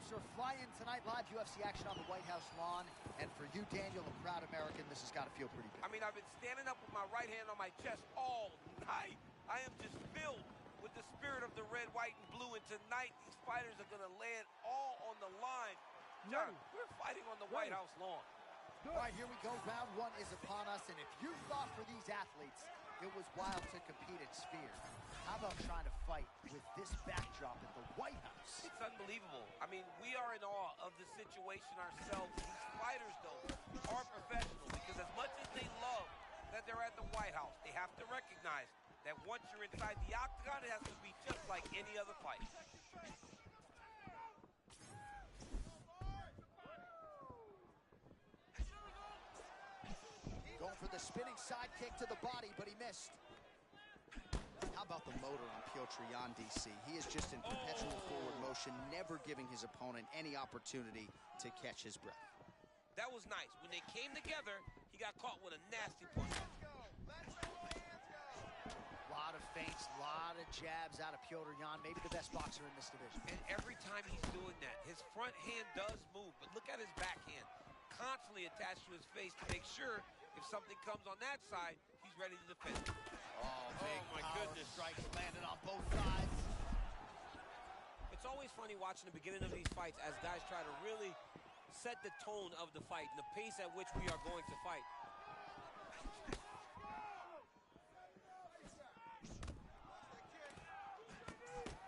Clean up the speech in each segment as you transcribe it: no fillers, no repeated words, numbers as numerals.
hopes are flying tonight. Live UFC action on the White House lawn. And for you, Daniel, a proud American, this has got to feel pretty good. I mean, I've been standing up with my right hand on my chest all night. I am just filled with the spirit of the red, white, and blue. And tonight, these fighters are going to lay it all on the line. John, we're fighting on the White House lawn. All right, here we go. Round one is upon us. And if you thought for these athletes it was wild to compete in Sphere, how about trying to fight with this backdrop at the White House? It's unbelievable. I mean, we are in awe of the situation ourselves. These fighters, though, are professional because as much as they love that they're at the White House, they have to recognize that once you're inside the octagon, it has to be just like any other fight. Going for the spinning side kick to the body, but he missed. How about the motor on Tsurukyan, DC? He is just in perpetual forward motion, never giving his opponent any opportunity to catch his breath. That was nice. When they came together, he got caught with a nasty punch. A lot of feints, a lot of jabs out of Tsurukyan, maybe the best boxer in this division. And every time he's doing that, his front hand does move, but look at his backhand, constantly attached to his face to make sure if something comes on that side, he's ready to defend. Oh, big my goodness. Strikes landed on both sides. It's always funny watching the beginning of these fights as guys try to really set the tone of the fight and the pace at which we are going to fight.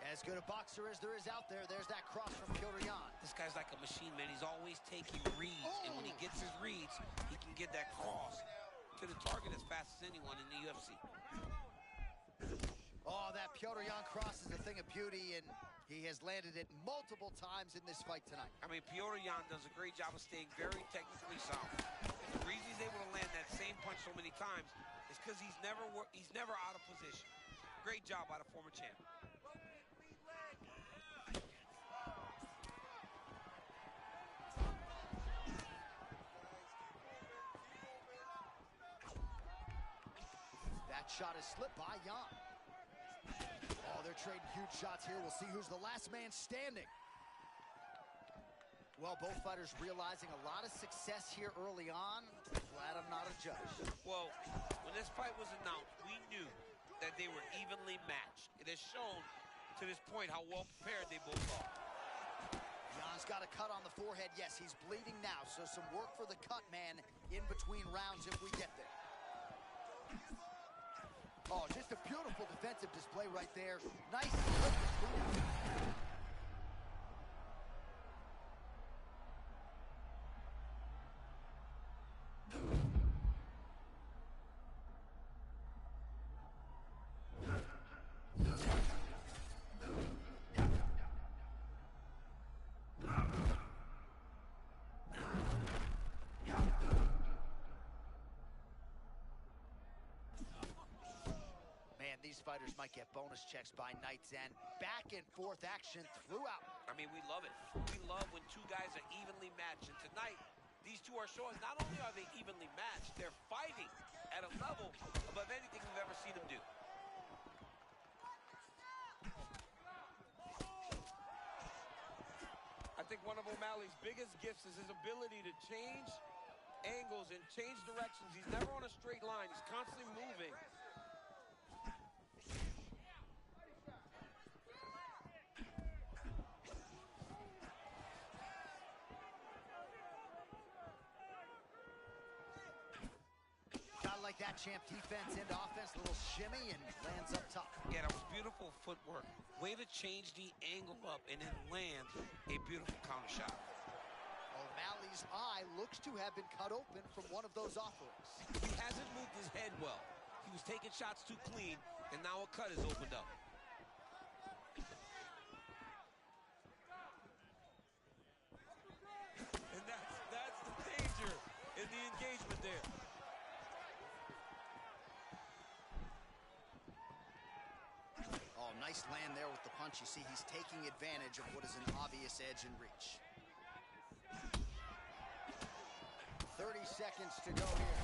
As good a boxer as there is out there, there's that cross from Tsurukyan. This guy's like a machine, man. He's always taking reads, and when he gets his reads, he can get that cross to the target as fast as anyone in the UFC. Oh, that Tsurukyan cross is a thing of beauty, and he has landed it multiple times in this fight tonight. I mean, Tsurukyan does a great job of staying very technically sound. And the reason he's able to land that same punch so many times is because he's never out of position. Great job by the former champ. That shot is slipped by Yan. Oh, they're trading huge shots here. We'll see who's the last man standing. Well, both fighters realizing a lot of success here early on. Glad I'm not a judge. Well, when this fight was announced, we knew that they were evenly matched. It has shown to this point how well prepared they both are. Yan's got a cut on the forehead. Yes, he's bleeding now, so some work for the cut man in between rounds if we get there. Oh, just a beautiful defensive display right there. Nice. These fighters might get bonus checks by night's end. Back and forth action throughout. I mean, we love it. We love when two guys are evenly matched. And tonight, these two are showing not only are they evenly matched, they're fighting at a level above anything we've ever seen them do. I think one of O'Malley's biggest gifts is his ability to change angles and change directions. He's never on a straight line. He's constantly moving. Like that, champ. Defense into offense, a little shimmy, and lands up top. Yeah, that was beautiful footwork. Way to change the angle up and then land a beautiful counter shot. O'Malley's eye looks to have been cut open from one of those offerings. He hasn't moved his head well. He was taking shots too clean, and now a cut is opened up. And that's the danger in the engagement there. Oh, nice land there with the punch. You see, he's taking advantage of what is an obvious edge and reach. 30 seconds to go here.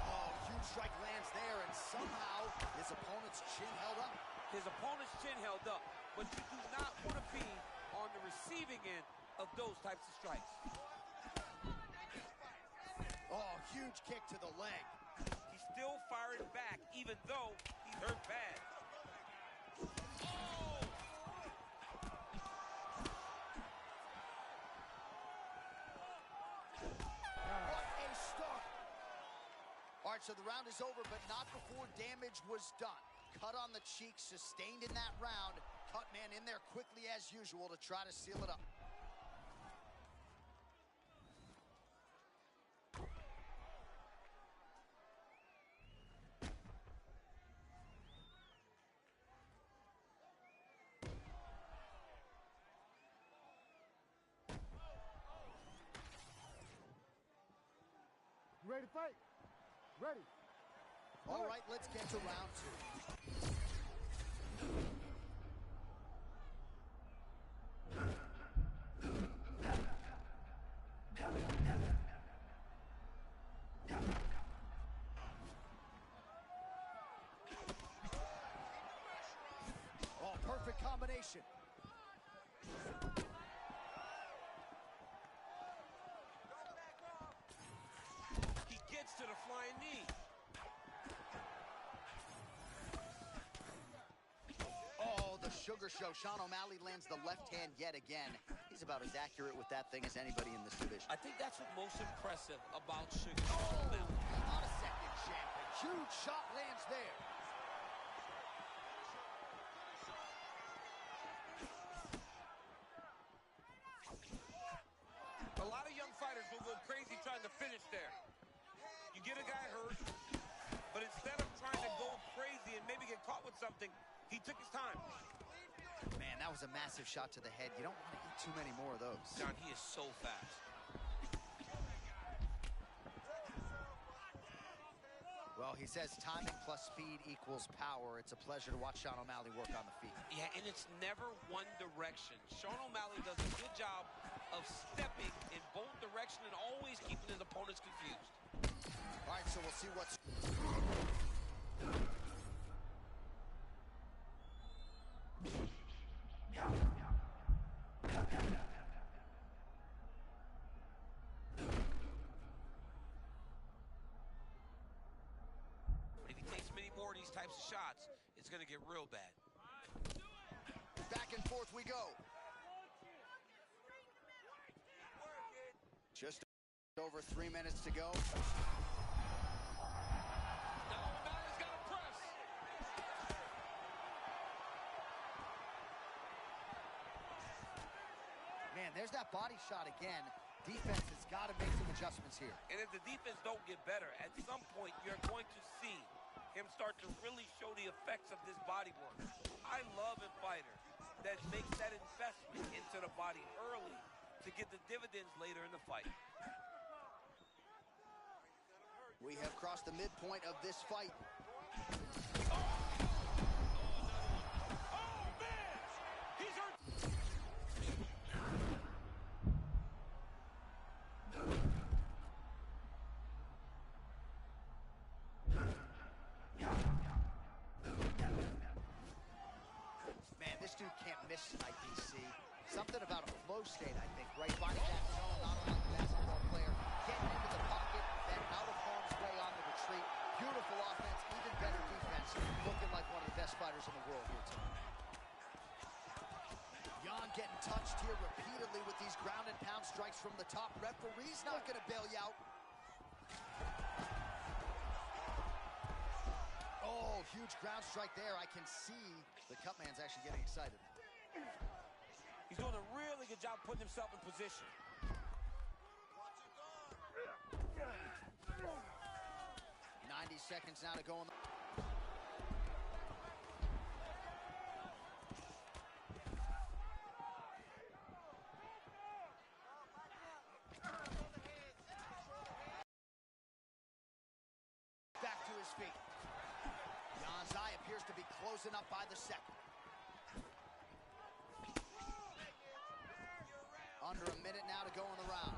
Oh, huge strike lands there, and somehow his opponent's chin held up. His opponent's chin held up, but you do not want to be on the receiving end of those types of strikes. Oh, huge kick to the leg. He's still firing back, even though he's hurt bad. Oh! What a start. All right, so the round is over, but not before damage was done. Cut on the cheek, sustained in that round. Cut man in there quickly as usual to try to seal it up. Ready to fight? Ready. All right, let's get to round two. Oh, perfect combination. To the flying knee. Oh, the sugar show. Sean O'Malley lands the left hand yet again. He's about as accurate with that thing as anybody in this division. I think that's what's most impressive about Sugar. Oh, not a second champion. Huge shot lands there. A lot of young fighters will go crazy trying to finish there. You get a guy hurt, but instead of trying to go crazy and maybe get caught with something, he took his time. Man, that was a massive shot to the head. You don't want to eat too many more of those. John, he is so fast. Well, he says timing plus speed equals power. It's a pleasure to watch Sean O'Malley work on the feet. Yeah, and it's never one direction. Sean O'Malley does a good job of stepping in both directions and always keeping his opponents confused. All right, so we'll see what's... If he takes many more of these types of shots, it's going to get real bad. Back and forth we go. Just over 3 minutes to go. Man, there's that body shot again. Defense has got to make some adjustments here. And if the defense don't get better, at some point you're going to see him start to really show the effects of this body work. I love a fighter that makes that investment into the body early to get the dividends later in the fight. We have crossed the midpoint of this fight. Dude can't miss tonight, DC. Something about a flow state, I think, right? Finding that zone, not unlike the basketball player, getting into the pocket, then out of harm's way on the retreat. Beautiful offense, even better defense. Looking like one of the best fighters in the world here tonight. Jan getting touched here repeatedly with these ground and pound strikes from the top. Referee's not going to bail you out. Oh, huge ground strike there. I can see the cut man's actually getting excited. He's doing a really good job putting himself in position. 90 seconds now to go on the... Back to his feet. Jan's eye appears to be closing up by the second. Under a minute now to go in the round.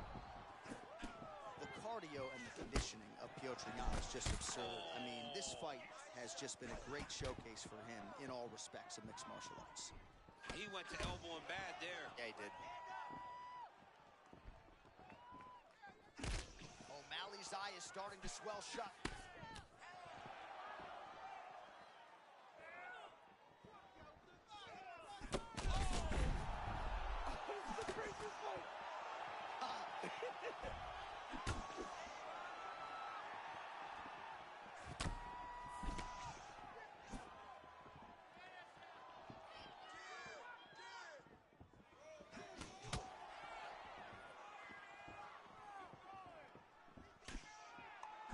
The cardio and the conditioning of Jan is just absurd. I mean, this fight has just been a great showcase for him in all respects of mixed martial arts. He went to elbowing bad there. Yeah, he did. O'Malley's eye is starting to swell shut.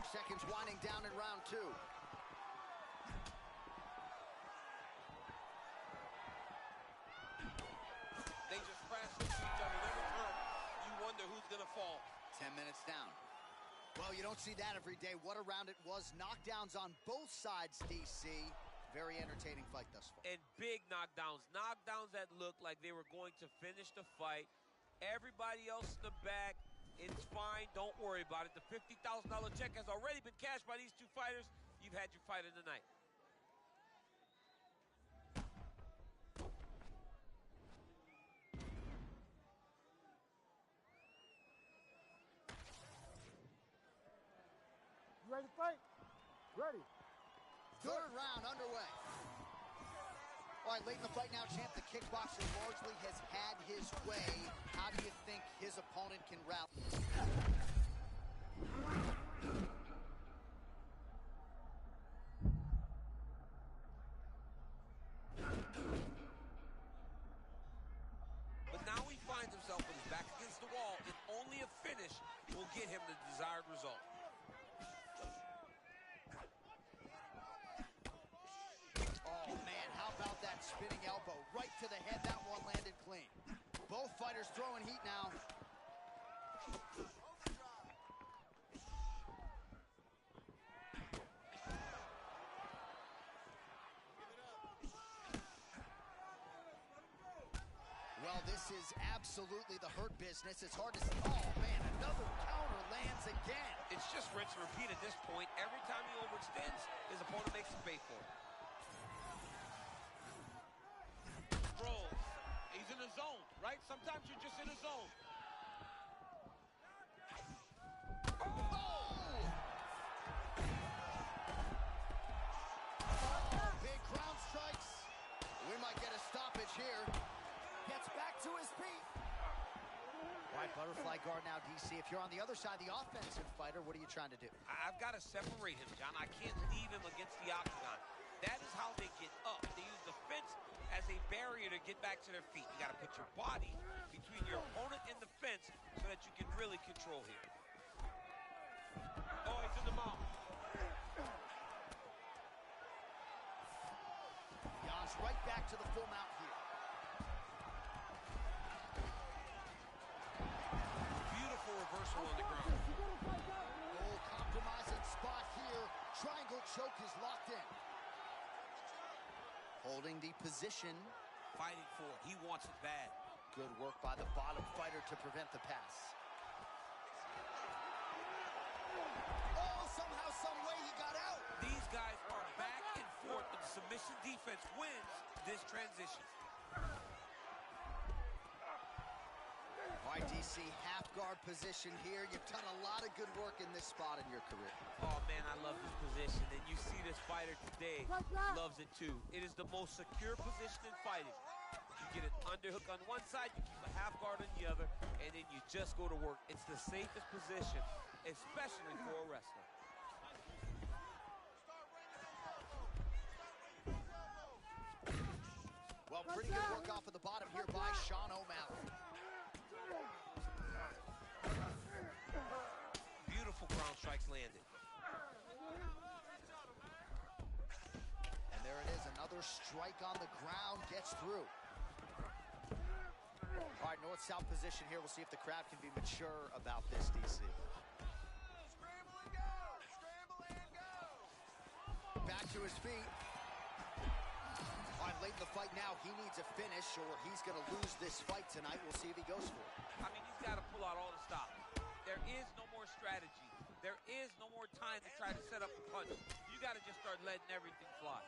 Seconds winding down in round 2. They just crash into each other. Every time you wonder who's going to fall. 10 minutes down. Well, you don't see that every day. What a round it was. Knockdowns on both sides, DC. Very entertaining fight thus far. And big knockdowns. Knockdowns that looked like they were going to finish the fight. Everybody else in the back, it's fine. Don't worry about it. The $50,000 check has already been cashed by these two fighters. You've had your fight of the night. You ready to fight? Ready. Third round underway. All right, late in the fight now, champ. The kickboxer largely has had his way. How do you think his opponent can rally? But now he finds himself with his back against the wall, and only a finish will get him the desired result. Oh, man, how about that spinning elbow? Right to the head, that one landed clean. Both fighters throwing heat now. Well, this is absolutely the hurt business. It's hard to see. Oh, man, another counter lands again. It's just rinse and repeat at this point. Every time he overextends, his opponent makes him pay for it. Rolls. He's in the zone, right? Sometimes you're just in a zone. Big ground strikes. We might get a stoppage here. Gets back to his feet. Right, butterfly guard now, DC. If you're on the other side, the offensive fighter, what are you trying to do? I've got to separate him, John. I can't leave him against the octagon. That is how they get up. They use the fence as a barrier to get back to their feet. You got to put your body between your opponent and the fence so that you can really control here. Oh, he's in the mouth. Jan's right back to the full mount here. Beautiful reversal on the ground. Oh, compromising spot here. Triangle choke is locked in. Holding the position. Fighting for it. He wants it bad. Good work by the bottom fighter to prevent the pass. Oh, somehow, some way he got out. These guys are back and forth, but the submission defense wins this transition. All right, DC, half guard position here. You've done a lot of good work in this spot in your career. Oh, man, I love this position. And you see this fighter today loves it, too. It is the most secure position in fighting. You get an underhook on one side, you keep a half guard on the other, and then you just go to work. It's the safest position, especially for a wrestler. Well, pretty good work off of the bottom here by Sean O'Malley. Beautiful ground strikes landed. And there it is, another strike on the ground, gets through. All right, north-south position here. We'll see if the crowd can be mature about this, DC. Scramble and go! Scramble and go! Back to his feet. All right, late in the fight now, he needs a finish or he's going to lose this fight tonight. We'll see if he goes for it. I mean, he's got to pull out all the stops. There is no more strategy. There is no more time to try to set up a punch. You got to just start letting everything fly.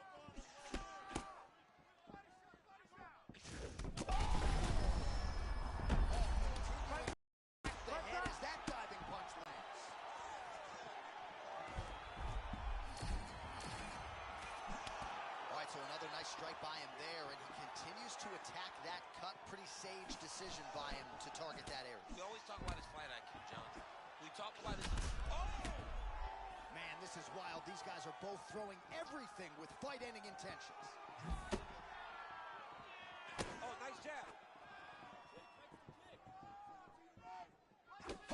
so another nice strike by him there, and he continues to attack that cut. Pretty sage decision by him to target that area. We always talk about his fight IQ, John. We talk about his... Oh! Man, this is wild. These guys are both throwing everything with fight-ending intentions. Oh, nice jab.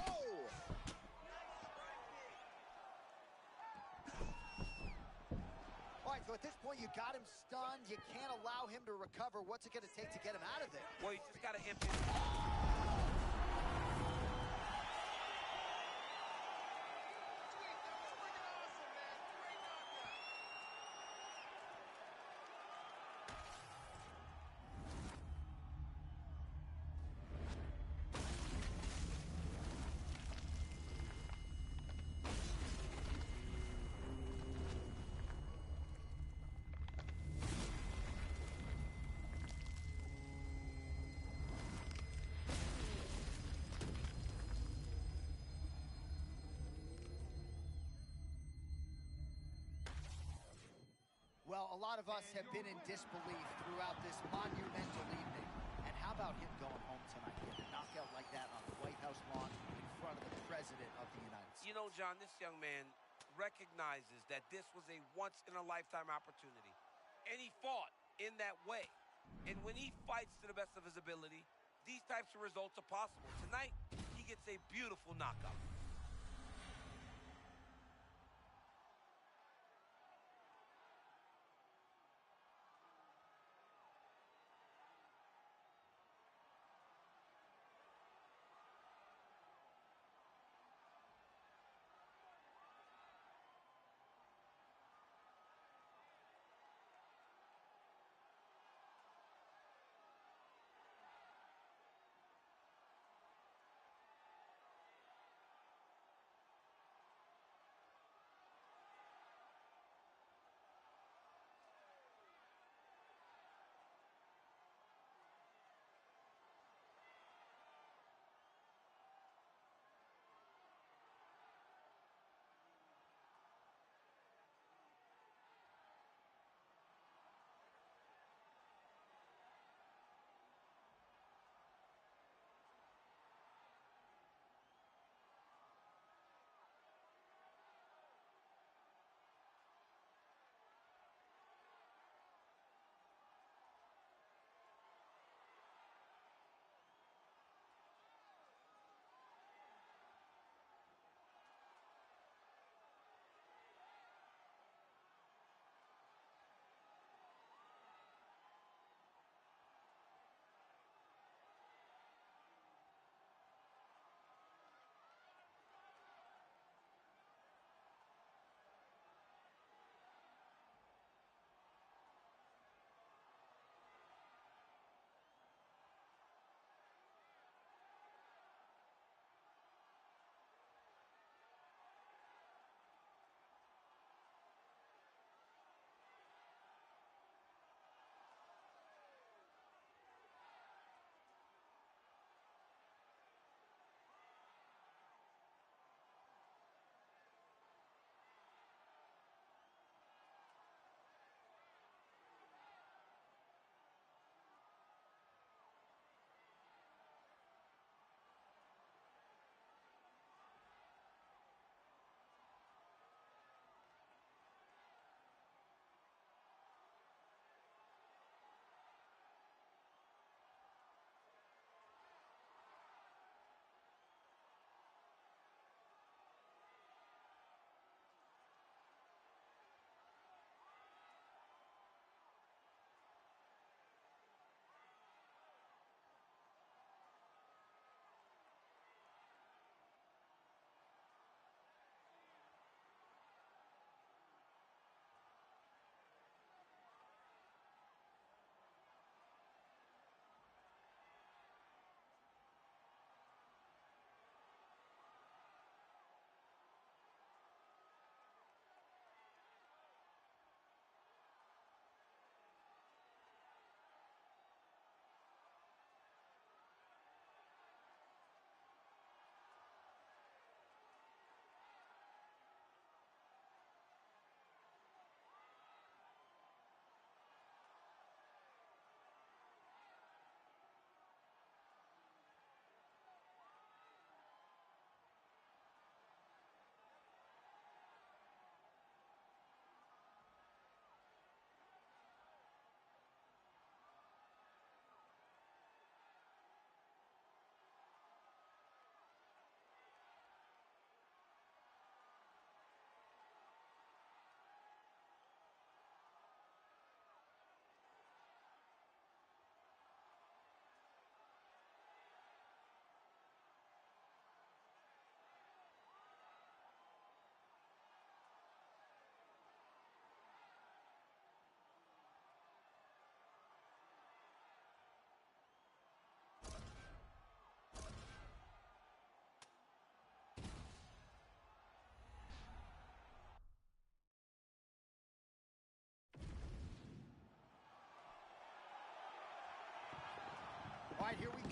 Oh! All right, so at this point, you got him stunned. You can't allow him to recover. What's it going to take to get him out of there? Well, you just got to empty. Well, a lot of us have been in disbelief throughout this monumental evening. And how about him going home tonight, getting a knockout like that on the White House lawn in front of the President of the United States? You know, John, this young man recognizes that this was a once-in-a-lifetime opportunity. And he fought in that way. And when he fights to the best of his ability, these types of results are possible. Tonight, he gets a beautiful knockout.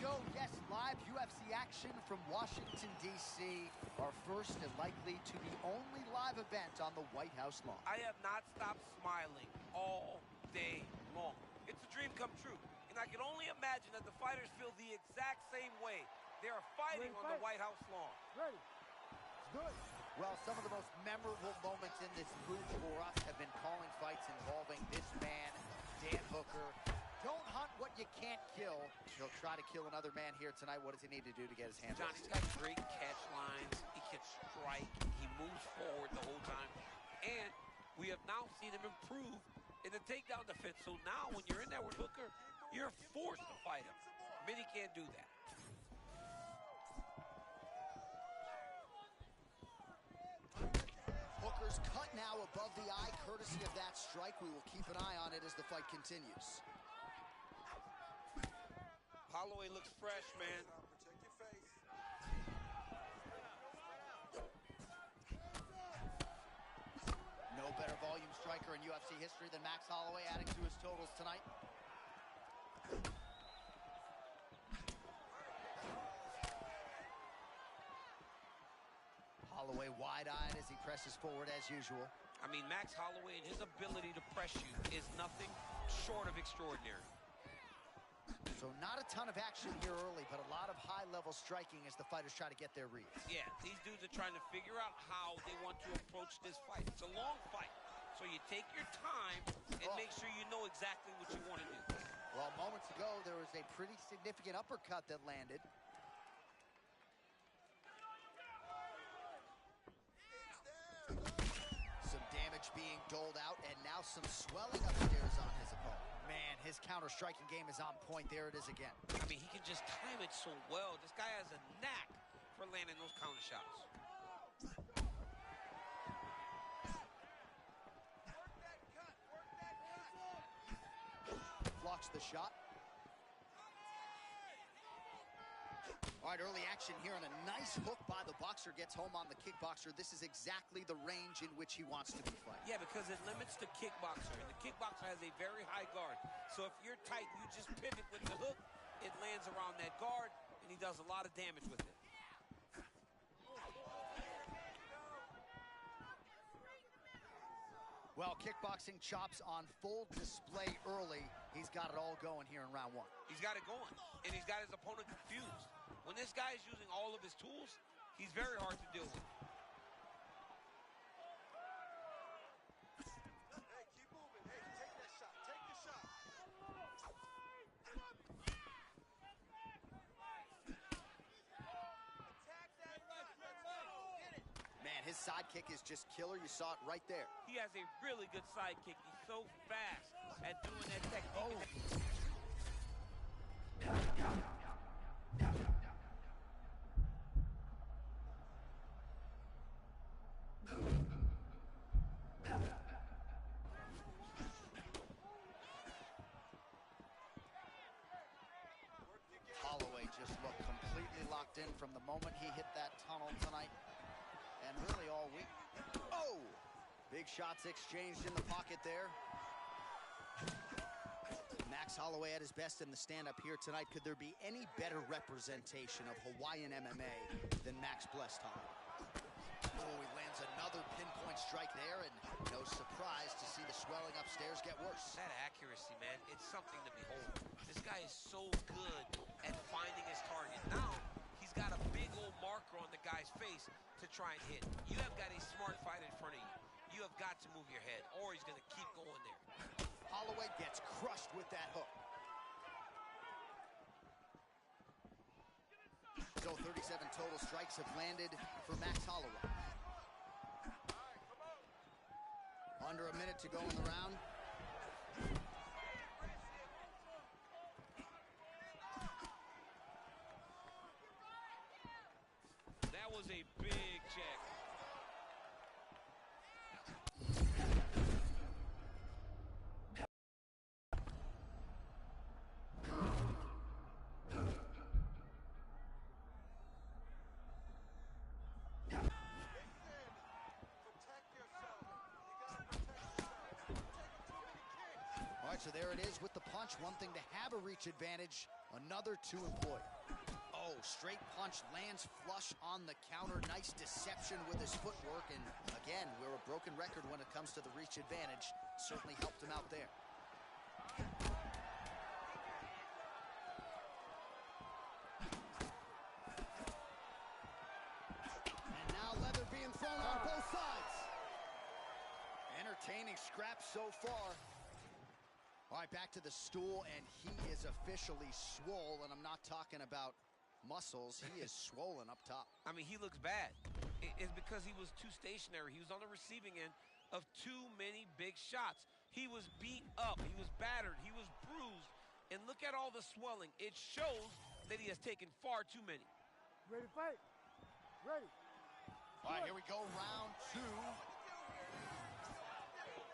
go. Yes, live UFC action from Washington, D.C. Our first and likely to be only live event on the White House lawn. I have not stopped smiling all day long. It's a dream come true. And I can only imagine that the fighters feel the exact same way. They are fighting on the White House lawn. Ready. Let's do it. Well, some of the most memorable moments in this booth for us have been calling fights involving this man, Dan Hooker. Don't hunt what you can't kill. He'll try to kill another man here tonight. What does he need to do to get his hands on? Johnny's got great catch lines. He can strike. He moves forward the whole time. And we have now seen him improve in the takedown defense. So now when you're in there with Hooker, you're forced to fight him. Many can't do that. Hooker's cut now above the eye, courtesy of that strike. We will keep an eye on it as the fight continues. Holloway looks fresh, man. No better volume striker in UFC history than Max Holloway, adding to his totals tonight. Holloway wide-eyed as he presses forward as usual. I mean, Max Holloway and his ability to press you is nothing short of extraordinary. So not a ton of action here early, but a lot of high-level striking as the fighters try to get their reads. Yeah, these dudes are trying to figure out how they want to approach this fight. It's a long fight, so you take your time and make sure you know exactly what you want to do. Well, moments ago, there was a pretty significant uppercut that landed. Some damage being doled out, and now some swelling upstairs on his opponent. Man, his counter-striking game is on point. There it is again. I mean, he can just time it so well. This guy has a knack for landing those counter shots. Blocks the shot. All right, early action here, and a nice hook by the boxer gets home on the kickboxer. This is exactly the range in which he wants to be fighting. Yeah, because it limits the kickboxer, and the kickboxer has a very high guard. So if you're tight, you just pivot with the hook, it lands around that guard, and he does a lot of damage with it. Well, kickboxing chops on full display early. He's got it all going here in round one. He's got it going, and he's got his opponent confused. When this guy is using all of his tools, he's very hard to deal with. Hey, keep moving. Hey, take that shot. Take the shot. Attack that gut. Let's go. Get it. Man, his sidekick is just killer. You saw it right there. He has a really good sidekick. He's so fast at doing that technique. Oh. Holloway just looked completely locked in from the moment he hit that tunnel tonight, and really all week. Oh! Big shots exchanged in the pocket there. Max Holloway at his best in the stand-up here tonight. Could there be any better representation of Hawaiian MMA than Max blessed Holloway? Oh, he lands another pinpoint strike there, and no surprise to see the swelling upstairs get worse. That accuracy, man, it's something to behold. This guy is so good at finding his target. Now, he's got a big old marker on the guy's face to try and hit. You have got a smart fight in front of you. You have got to move your head, or he's going to keep going there. Holloway gets crushed with that hook. So 37 total strikes have landed for Max Holloway. Under a minute to go in the round. That was a big check. So there it is with the punch. One thing to have a reach advantage, Another two employed. Oh, straight punch lands flush on the counter. Nice deception with his footwork. And again, we're a broken record when it comes to the reach advantage. Certainly helped him out there. And now leather being thrown on both sides. Entertaining scraps so far. All right, back to the stool, and he is officially swole, and I'm not talking about muscles. He is swollen up top. I mean, he looks bad. It's because he was too stationary. He was on the receiving end of too many big shots. He was beat up. He was battered. He was bruised. And look at all the swelling. It shows that he has taken far too many. Ready to fight? Ready. All right, here we go, round two.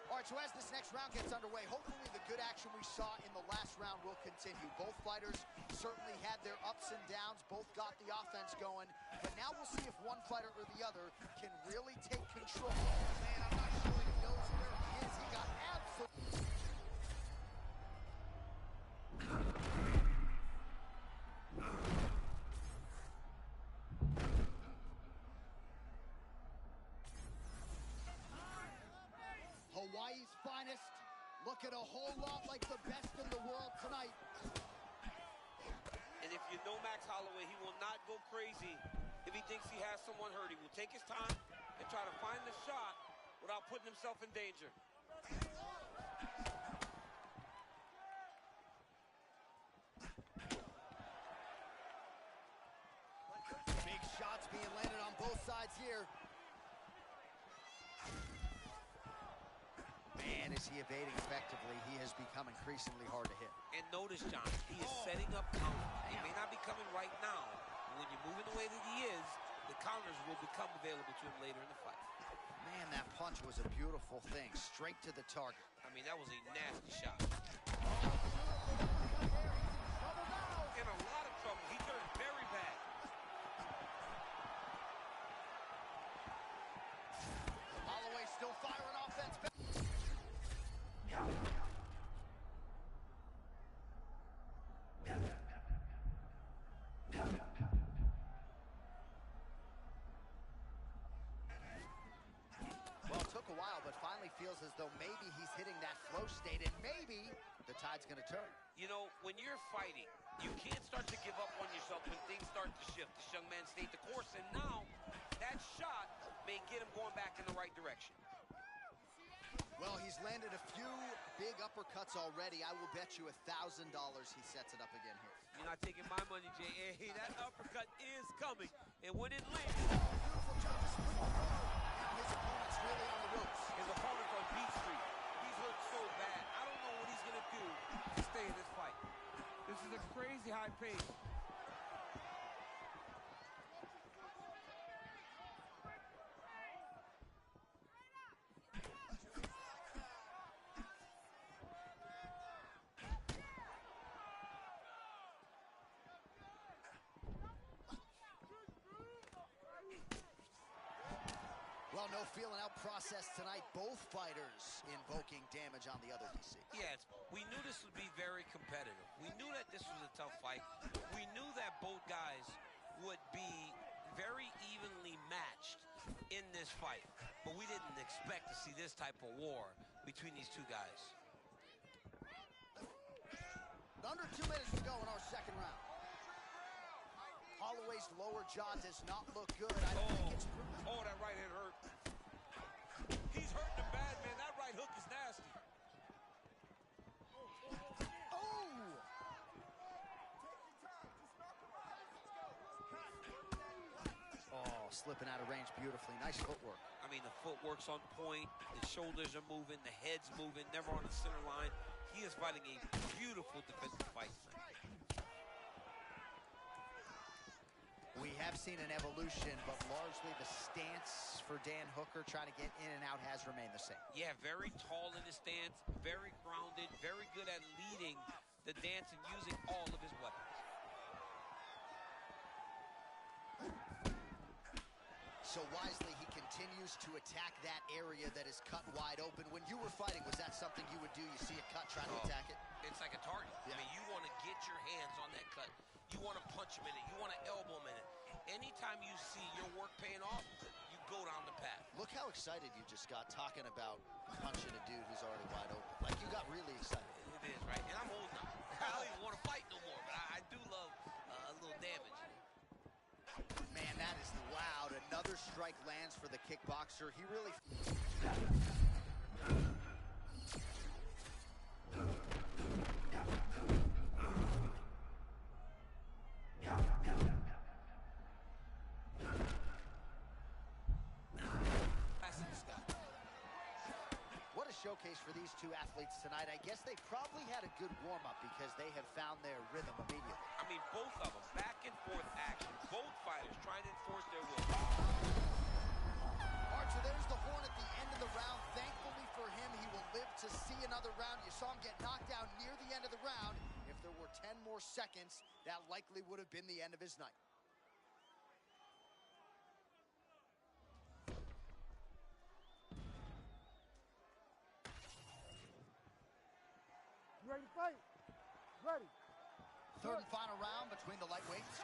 All right, so as this next round gets underway, hopefully the good action we saw in the last round will continue. Both fighters certainly had their ups and downs. Both got the offense going. But now we'll see if one fighter or the other can really take control. Man, I'm not sure he knows where he is. He got absolutely... Hawaii's finest, looking a whole lot like the best in the world tonight. And if you know Max Holloway, he will not go crazy if he thinks he has someone hurt. He will take his time and try to find the shot without putting himself in danger. Big shots being landed on both sides here. Man, is he evading effectively. He has become increasingly hard to hit. And notice, John, he is setting up counters. He may not be coming right now, but when you're moving the way that he is, the counters will become available to him later in the fight. Man, that punch was a beautiful thing. Straight to the target. I mean, that was a nasty shot. In a lot of trouble. He turned very bad. Holloway still firing offense. Well, it took a while, but finally feels as though maybe he's hitting that flow state, and maybe the tide's going to turn. You know, when you're fighting, you can't start to give up on yourself when things start to shift. This young man stayed the course, and now that shot may get him going back in the right direction. Well, he's landed a few big uppercuts already. I will bet you $1,000 he sets it up again here. You're not taking my money, Jay. Hey, that uppercut is coming. And when it lands... Beautiful job to split the guard. And his opponent's really on the ropes. His opponent's on Beat Street. He's hurt so bad. I don't know what he's going to do to stay in this fight. This is a crazy high pace. Well, no feeling out process tonight. Both fighters invoking damage on the other, DC. Yes, we knew this would be very competitive. We knew that this was a tough fight. We knew that both guys would be very evenly matched in this fight. But we didn't expect to see this type of war between these two guys. Under 2 minutes to go in our second round. Holloway's lower jaw does not look good. I don't think it's... Oh, that right hand hurt. He's hurting him bad, man. That right hook is nasty. Oh, slipping out of range beautifully. Nice footwork. I mean, the footwork's on point. The shoulders are moving. The head's moving. Never on the center line. He is fighting a beautiful defensive fight tonight. We have seen an evolution, but largely the stance for Dan Hooker trying to get in and out has remained the same. Yeah, very tall in his stance, very grounded, very good at leading the dance and using all of his weapons. So wisely, he continues to attack that area that is cut wide open. When you were fighting, was that something you would do? You see a cut, try to attack it? It's like a target. Yeah. I mean, you want to get your hands on that cut. You want to punch him in it. You want to elbow him in it. Anytime you see your work paying off, you go down the path. Look how excited you just got talking about punching a dude who's already wide open. Like, you got really excited. It is, right? And I'm old now. I don't even want to fight no more, but I do love a little damage. Man, that is loud. Another strike lands for the kickboxer. He really... What a showcase for these two athletes tonight. I guess they probably had a good warm-up because they have found their rhythm immediately. I mean, both of them, back and forth action. Both fighters trying to enforce their will. Archer, there's the horn at the end of the round. Thankfully for him, he will live to see another round. You saw him get knocked down near the end of the round. If there were 10 more seconds, that likely would have been the end of his night. You ready to fight? Ready. Third and final round between the lightweights.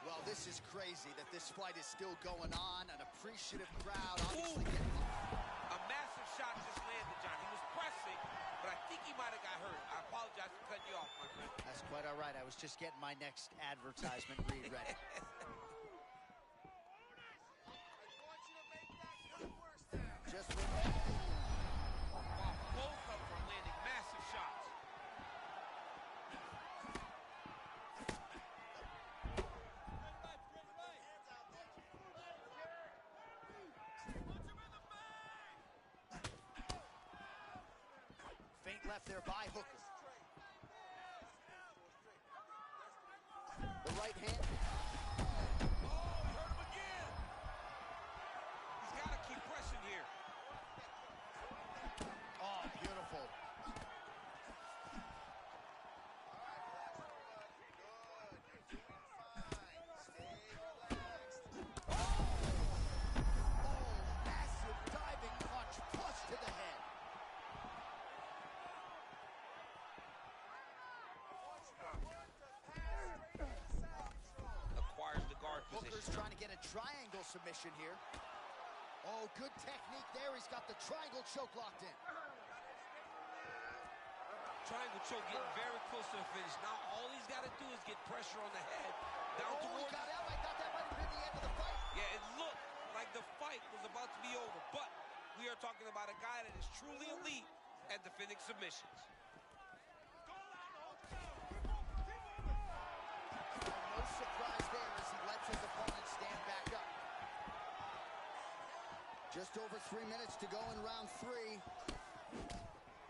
Well, this is crazy that this fight is still going on. An appreciative crowd, obviously. A massive shot just landed, John. He was pressing, but I think he might have got hurt. I apologize for cutting you off, my friend. That's quite all right. I was just getting my next advertisement read ready. Just both of them are landing massive shots. Feint left there by Hooker. The right hand. Oh, he hurt him again. He's got to keep pressing here. Oh, beautiful. Massive diving punch, plus to the head. Acquires the guard Hooker's position. trying to get a triangle submission here. Oh, good technique there. He's got the triangle choke locked in. Triangle choke getting very close to the finish. Now all he's got to do is get pressure on the head. Down He towards... got out. I thought that might have been the end of the fight. Yeah, it looked like the fight was about to be over, but we are talking about a guy that is truly elite at defending submissions. No surprise there as he lets his opponent stand back up. Just over 3 minutes to go in round 3.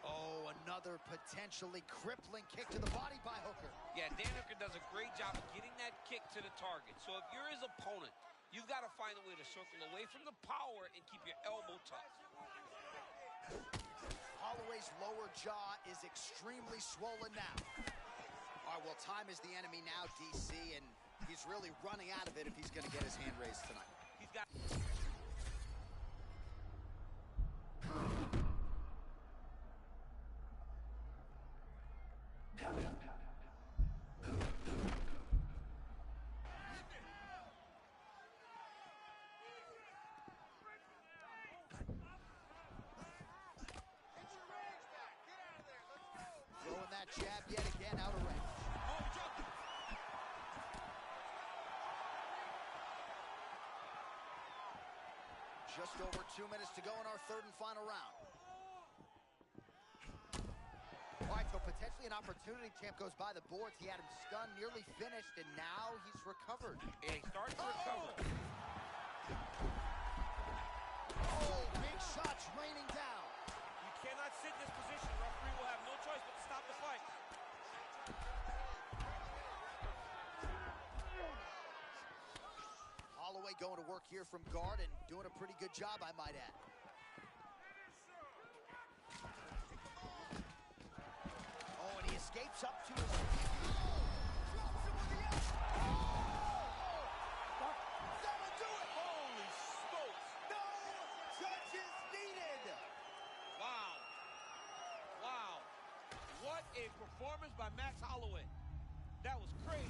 Oh, another potentially crippling kick to the body by Hooker. Yeah, Dan Hooker does a great job of getting that kick to the target. So if you're his opponent, you've got to find a way to circle away from the power and keep your elbow tough. Holloway's lower jaw is extremely swollen now. All right, well, time is the enemy now, DC, and he's really running out of it if he's going to get his hand raised tonight. He's got... Throwing that jab yet again out of range. Oh, he dropped it. Just over 2 minutes to go in our third and final round. All right, so potentially an opportunity. Champ goes by the boards. He had him stunned, nearly finished, and now he's recovered. And he starts to recover. Oh, big shots raining down. You cannot sit in this position. The referee will have no choice but to stop the fight. Holloway going to work here from guard and doing a pretty good job, I might add. Oh, and he escapes up to his... Drops him with the edge. That will do it. Holy smokes. No judges needed. Wow. Wow. What a performance by Max Holloway. That was crazy.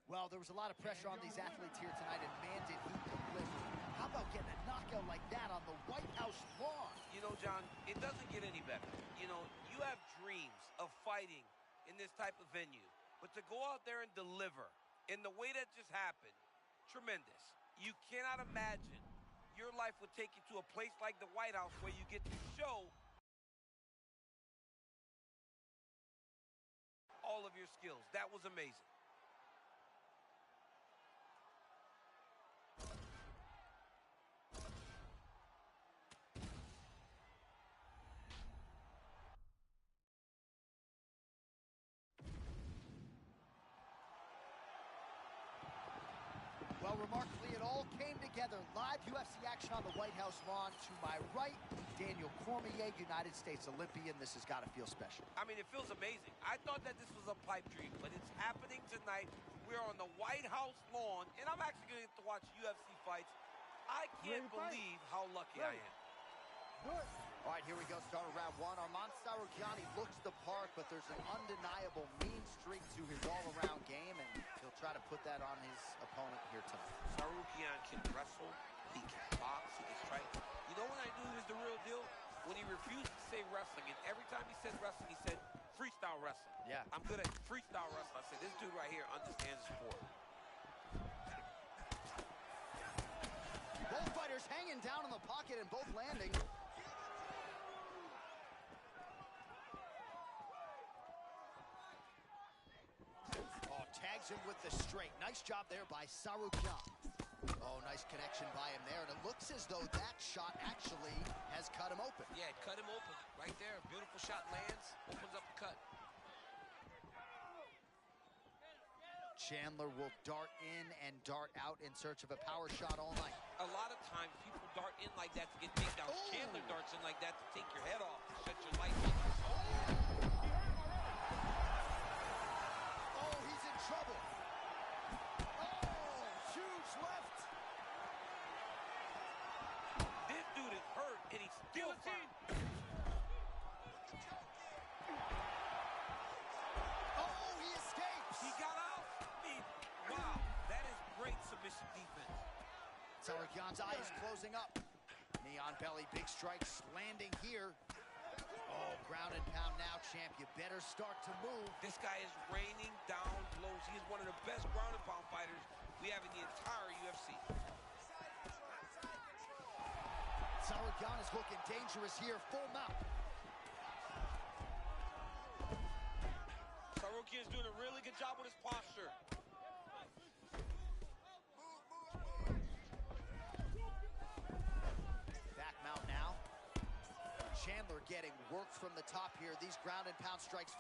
Well, there was a lot of pressure on these athletes here tonight, and man, did he deliver. How about getting a knockout like that on the White House lawn? You know, John, it doesn't get any better. You know, you have dreams of fighting in this type of venue, but to go out there and deliver in the way that just happened, tremendous. You cannot imagine your life would take you to a place like the White House where you get to show all of your skills. That was amazing. Well, remarkably, it all came together. Live UFC action on the White House lawn. To my right, Daniel Cormier, United States Olympian. This has got to feel special. I mean, it feels amazing. I thought that this was a pipe dream, but it's happening tonight. We're on the White House lawn, and I'm actually going to get to watch UFC fights. I can't believe how lucky I am. Good. All right, here we go. Start of round one. Arman looks the part, but there's an undeniable mean streak to his all-around game, and he'll try to put that on his opponent here tonight. Tsurukyan can wrestle, he can box, he can strike. You know when I knew he was the real deal? When he refused to say wrestling, and every time he said wrestling, he said freestyle wrestling. Yeah. I'm good at freestyle wrestling. I said, this dude right here understands the sport. Both fighters hanging down in the pocket and both landing. Oh, tags him with the straight. Nice job there by Tsurukyan. Oh, nice connection by him there. And it looks as though that shot actually has cut him open. Yeah, it cut him open. Right there, beautiful shot lands, opens up the cut. Chandler will dart in and dart out in search of a power shot all night. A lot of times people dart in like that to get takedowns. Oh. Chandler darts in like that to take your head off, shut your lights off. Oh, he's in trouble. Oh, huge left. This dude is hurt, and he's still fighting. Oh, he escapes. He got out. I mean, wow, that is great submission defense. Tsurukyan's eye is closing up. Knee on belly, big strikes landing here. Oh, ground and pound now, champ. You better start to move. This guy is raining down blows. He is one of the best ground and pound fighters we have in the entire UFC. Tsurukyan is looking dangerous here, full mount. Tsurukyan's doing a really good job with his posture. Back mount now. Chandler getting worked from the top here. These ground and pound strikes.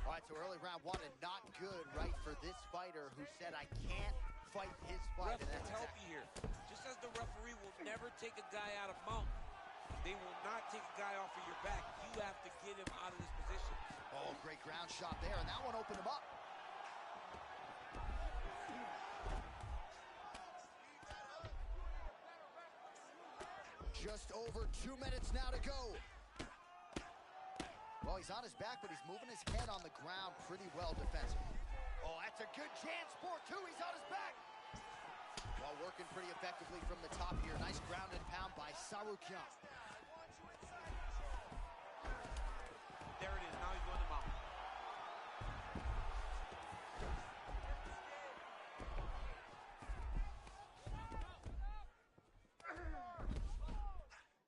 All right, so early round one and not good, right, for this fighter who said, I can't fight his fight. Refs will help you here. Just as the referee will never take a guy out of mount, they will not take a guy off of your back. You have to get him out of this position. Oh, great ground shot there, and that one opened him up. Just over 2 minutes now to go. Well, he's on his back, but he's moving his head on the ground pretty well defensively. Oh, that's a good chance for two. He's on his back. Well, working pretty effectively from the top here. Nice ground and pound by Tsurukyan. There it is. Now he's going to mount.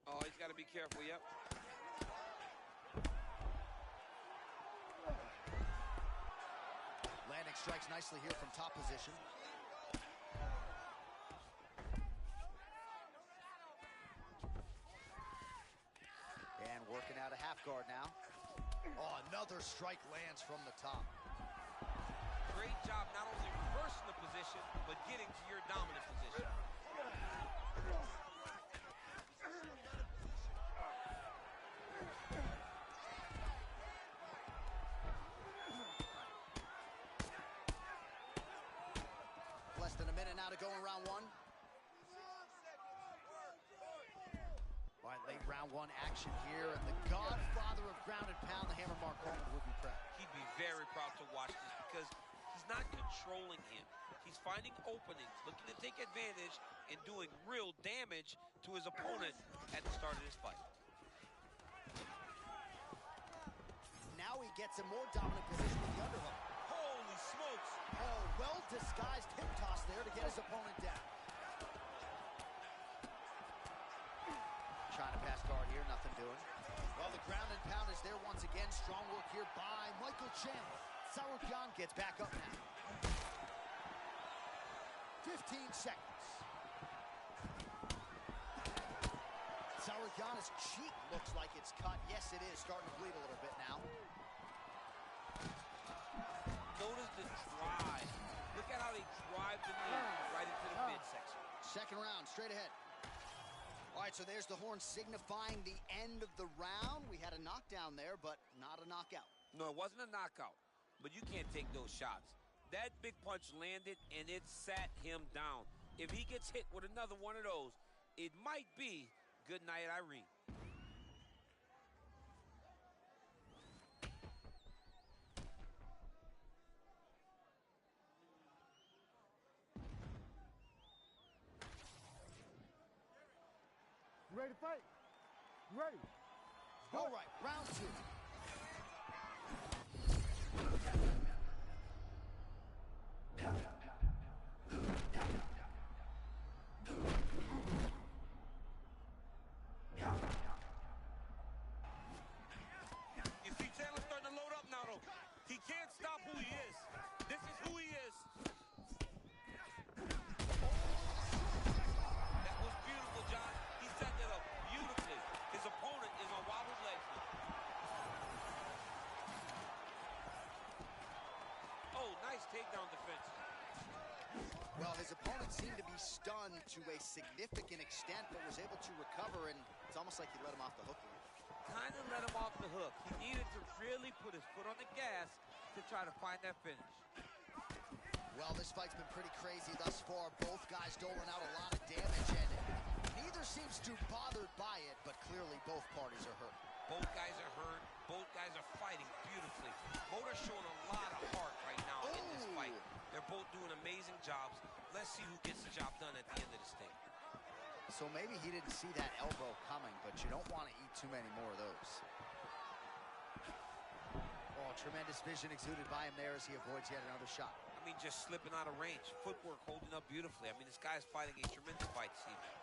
Oh, he's got to be careful. Yep. Landing Landing strikes nicely here from top position. And working out a half guard now. Oh, another strike lands from the top. Great job not only reversing the position, but getting to your dominant position. Less than a minute now to go in round one. All right, late round one action here, and the godfather of ground and pound, the Hammer Mark Coleman, would be proud. He'd be very proud to watch this because he's not controlling him. He's finding openings, looking to take advantage, and doing real damage to his opponent at the start of this fight. Now he gets a more dominant position with the underhook. Holy smokes! Oh, well-disguised hip toss there to get his opponent down. Trying to pass guard here, nothing doing. Well, the ground and pound is there once again. Strong work here by Michael Chandler. Tsurukyan gets back up now. 15 seconds. Tsurukyan's cheek looks like it's cut. Yes, it is. Starting to bleed a little bit now. Notice the drive. Look at how they drive the knee right into the midsection. Second round, straight ahead. All right, so there's the horn signifying the end of the round. We had a knockdown there, but not a knockout. No, it wasn't a knockout, but you can't take those shots. That big punch landed, and it sat him down. If he gets hit with another one of those, it might be good night, Irene. You ready to fight? You ready? All right, round two. You see Chandler starting to load up now, though. He can't stop who he is. This is who he is. That was beautiful, John. He set that up beautifully. His opponent is on wobbled legs now. Oh, nice takedown defense. Well, his opponent seemed to be stunned to a significant extent, but was able to recover, and it's almost like he let him off the hook here. Kind of let him off the hook. He needed to really put his foot on the gas to try to find that finish. Well, this fight's been pretty crazy thus far. Both guys doling out a lot of damage, and neither seems too bothered by it, but clearly both parties are hurt. Both guys are hurt. Both guys are fighting beautifully. Both are showing a lot of heart right now in this fight. They're both doing amazing jobs. Let's see who gets the job done at the end of this thing. So maybe he didn't see that elbow coming, but you don't want to eat too many more of those. Oh, tremendous vision exuded by him there as he avoids yet another shot. I mean, just slipping out of range. Footwork holding up beautifully. I mean, this guy's fighting a tremendous fight this evening.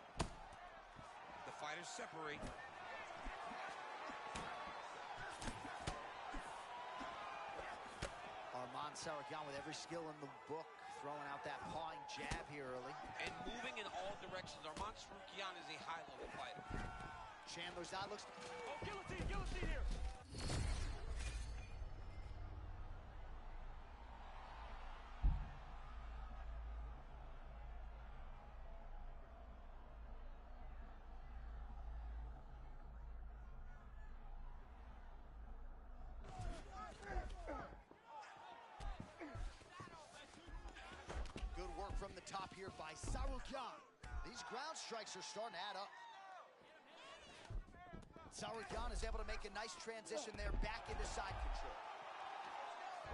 The fighters separate. Arman Tsurukyan with every skill in the book, throwing out that pawing jab here early. And moving in all directions. Arman Tsurukyan is a high-level fighter. Chandler's eye looks... Oh, guillotine here. Good work from the top here by Tsurukyan. These ground strikes are starting to add up. Tsurukyan is able to make a nice transition there back into side control.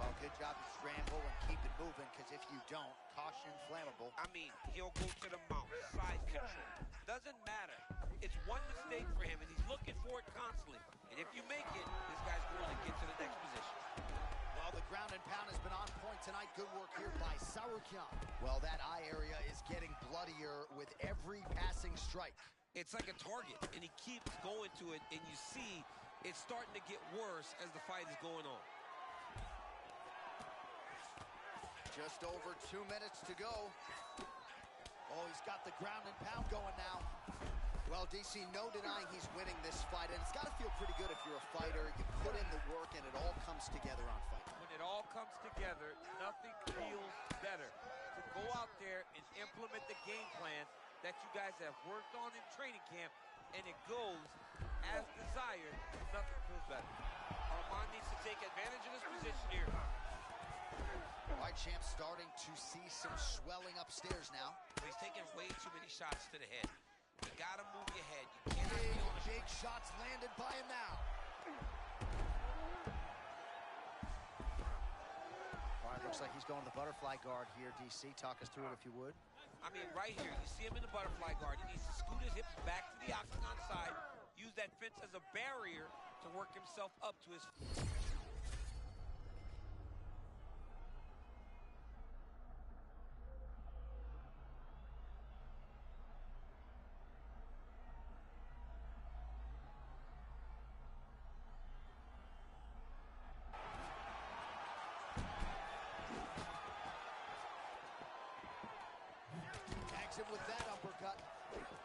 Well, good job to scramble and keep it moving, because if you don't, caution flammable. I mean, he'll go to the mount, side control. Doesn't matter. It's one mistake for him, and he's looking for it constantly. And if you make it, this guy's going to get to the next position. Well, the ground and pound has been on point tonight. Good work here by Tsurukyan. Well, that eye area is getting bloodier with every passing strike. It's like a target, and he keeps going to it, and you see it's starting to get worse as the fight is going on. Just over 2 minutes to go. Oh, he's got the ground and pound going now. Well, DC, no denying he's winning this fight, and it's got to feel pretty good if you're a fighter. You put in the work, and it all comes together on fight. When it all comes together, nothing feels better. To go out there and implement the game plan that you guys have worked on in training camp, and it goes as desired, nothing feels better. Arman needs to take advantage of this position here. All right, champ, starting to see some swelling upstairs now. He's taking way too many shots to the head. You gotta move your head. You cannot be on Big shots landed by him now. All right, looks like he's going to the butterfly guard here, DC. Talk us through it if you would. I mean, right here, you see him in the butterfly guard. He needs to scoot his hips back to the octagon side, use that fence as a barrier to work himself up to his feet. With that uppercut.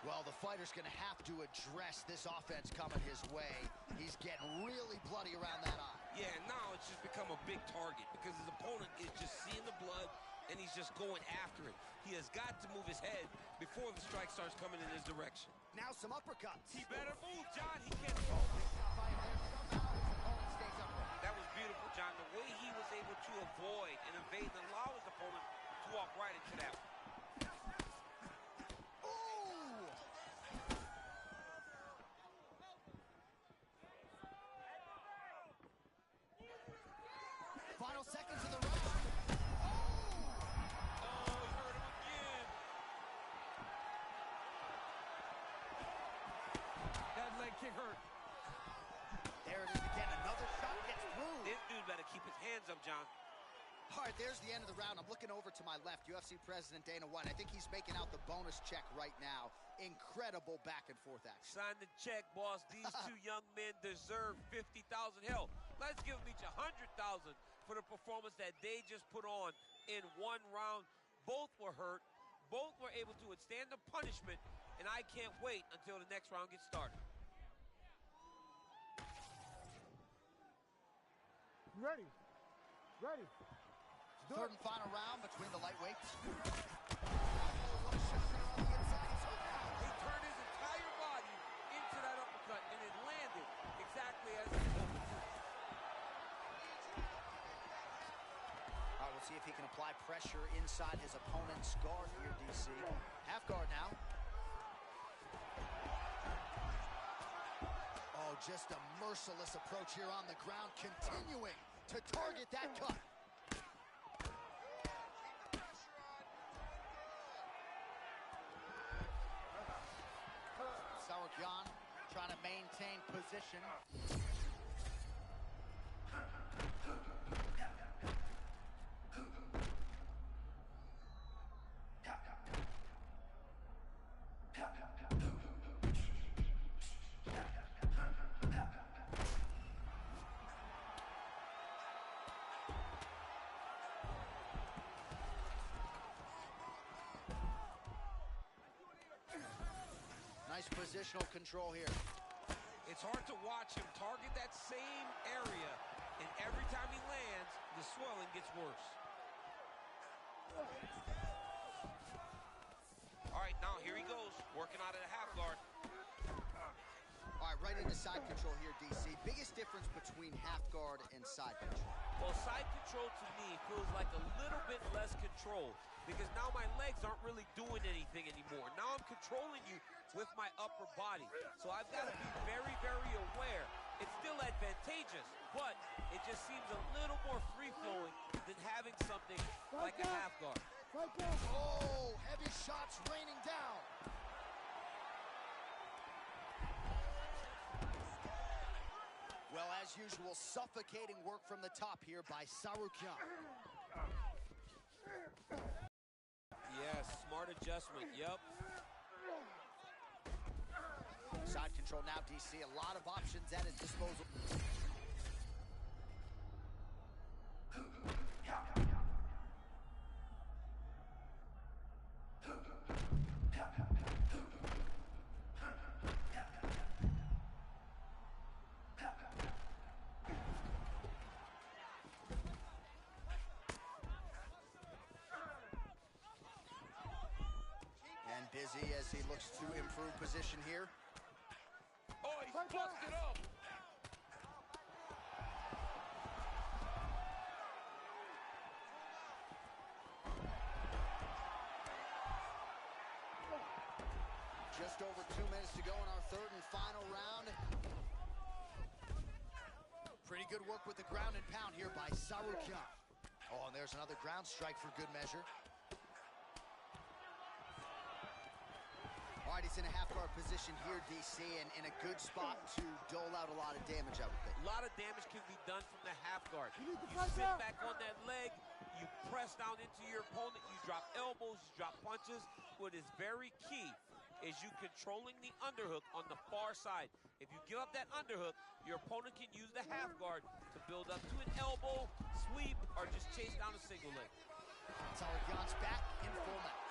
Well, the fighter's going to have to address this offense coming his way. He's getting really bloody around that eye. Yeah, now it's just become a big target because his opponent is just seeing the blood and he's just going after it. He has got to move his head before the strike starts coming in his direction. Now some uppercuts. He better move, John. He can't. That was beautiful, John. The way he was able to avoid and evade and allow his opponent to walk right into that one. Final seconds of the round. Oh, he hurt him again. That leg kick hurt. There it is again. Another shot gets through. This dude better keep his hands up, John. All right, there's the end of the round. I'm looking over to my left. UFC President Dana White. I think he's making out the bonus check right now. Incredible back and forth action. Sign the check, boss. These two young men deserve $50,000. Hell, let's give them each $100,000 for the performance that they just put on in one round. Both were hurt. Both were able to withstand the punishment, and I can't wait until the next round gets started. Ready. Ready. Third and final round between the lightweights. He turned his entire body into that uppercut, and it landed exactly as he hoped to. All right, we'll see if he can apply pressure inside his opponent's guard here, DC. Half guard now. Oh, just a merciless approach here on the ground, continuing to target that cut. Tsurukyan trying to maintain position. Nice positional control here. It's hard to watch him target that same area, and every time he lands, the swelling gets worse. All right, now here he goes, working out of the half guard. All right, right into side control here, DC. Biggest difference between half guard and side control? Well, side control to me feels like a little bit less control because now my legs aren't really doing anything anymore. Now I'm controlling you with my upper body. So I've got to be very, very aware. It's still advantageous, but it just seems a little more free-flowing than having something like a half guard. Oh, heavy shots raining down. Well, as usual, suffocating work from the top here by Tsurukyan. Yes, smart adjustment, yep. Side control now, DC. A lot of options at his disposal. as he looks to improve position here. Oh, he's busted up. Just over 2 minutes to go in our third and final round. Pretty good work with the ground and pound here by Tsurukyan. Oh, and there's another ground strike for good measure. All right, he's in a half-guard position here, DC, and in a good spot to dole out a lot of damage, I would think. A lot of damage can be done from the half guard. You sit back on that leg, you press down into your opponent, you drop elbows, you drop punches. What is very key is you controlling the underhook on the far side. If you give up that underhook, your opponent can use the half guard to build up to an elbow, sweep, or just chase down a single leg. Tsurukyan's back in full mount.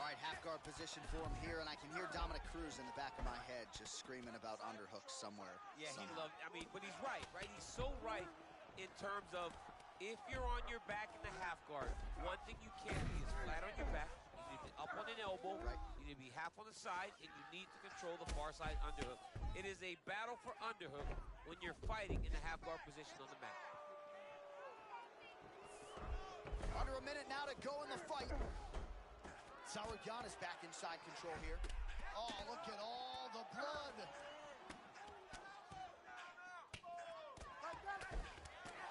All right, half-guard position for him here, and I can hear Dominic Cruz in the back of my head just screaming about underhooks somewhere. Yeah, he loved, but he's right? He's so right in terms of if you're on your back in the half guard, one thing you can't be is flat on your back. You need to be up on an elbow. Right. You need to be half on the side, and you need to control the far side underhook. It is a battle for underhook when you're fighting in the half guard position on the mat. Under a minute now to go in the fight. Tsurukyan is back inside control here. Oh, look at all the blood.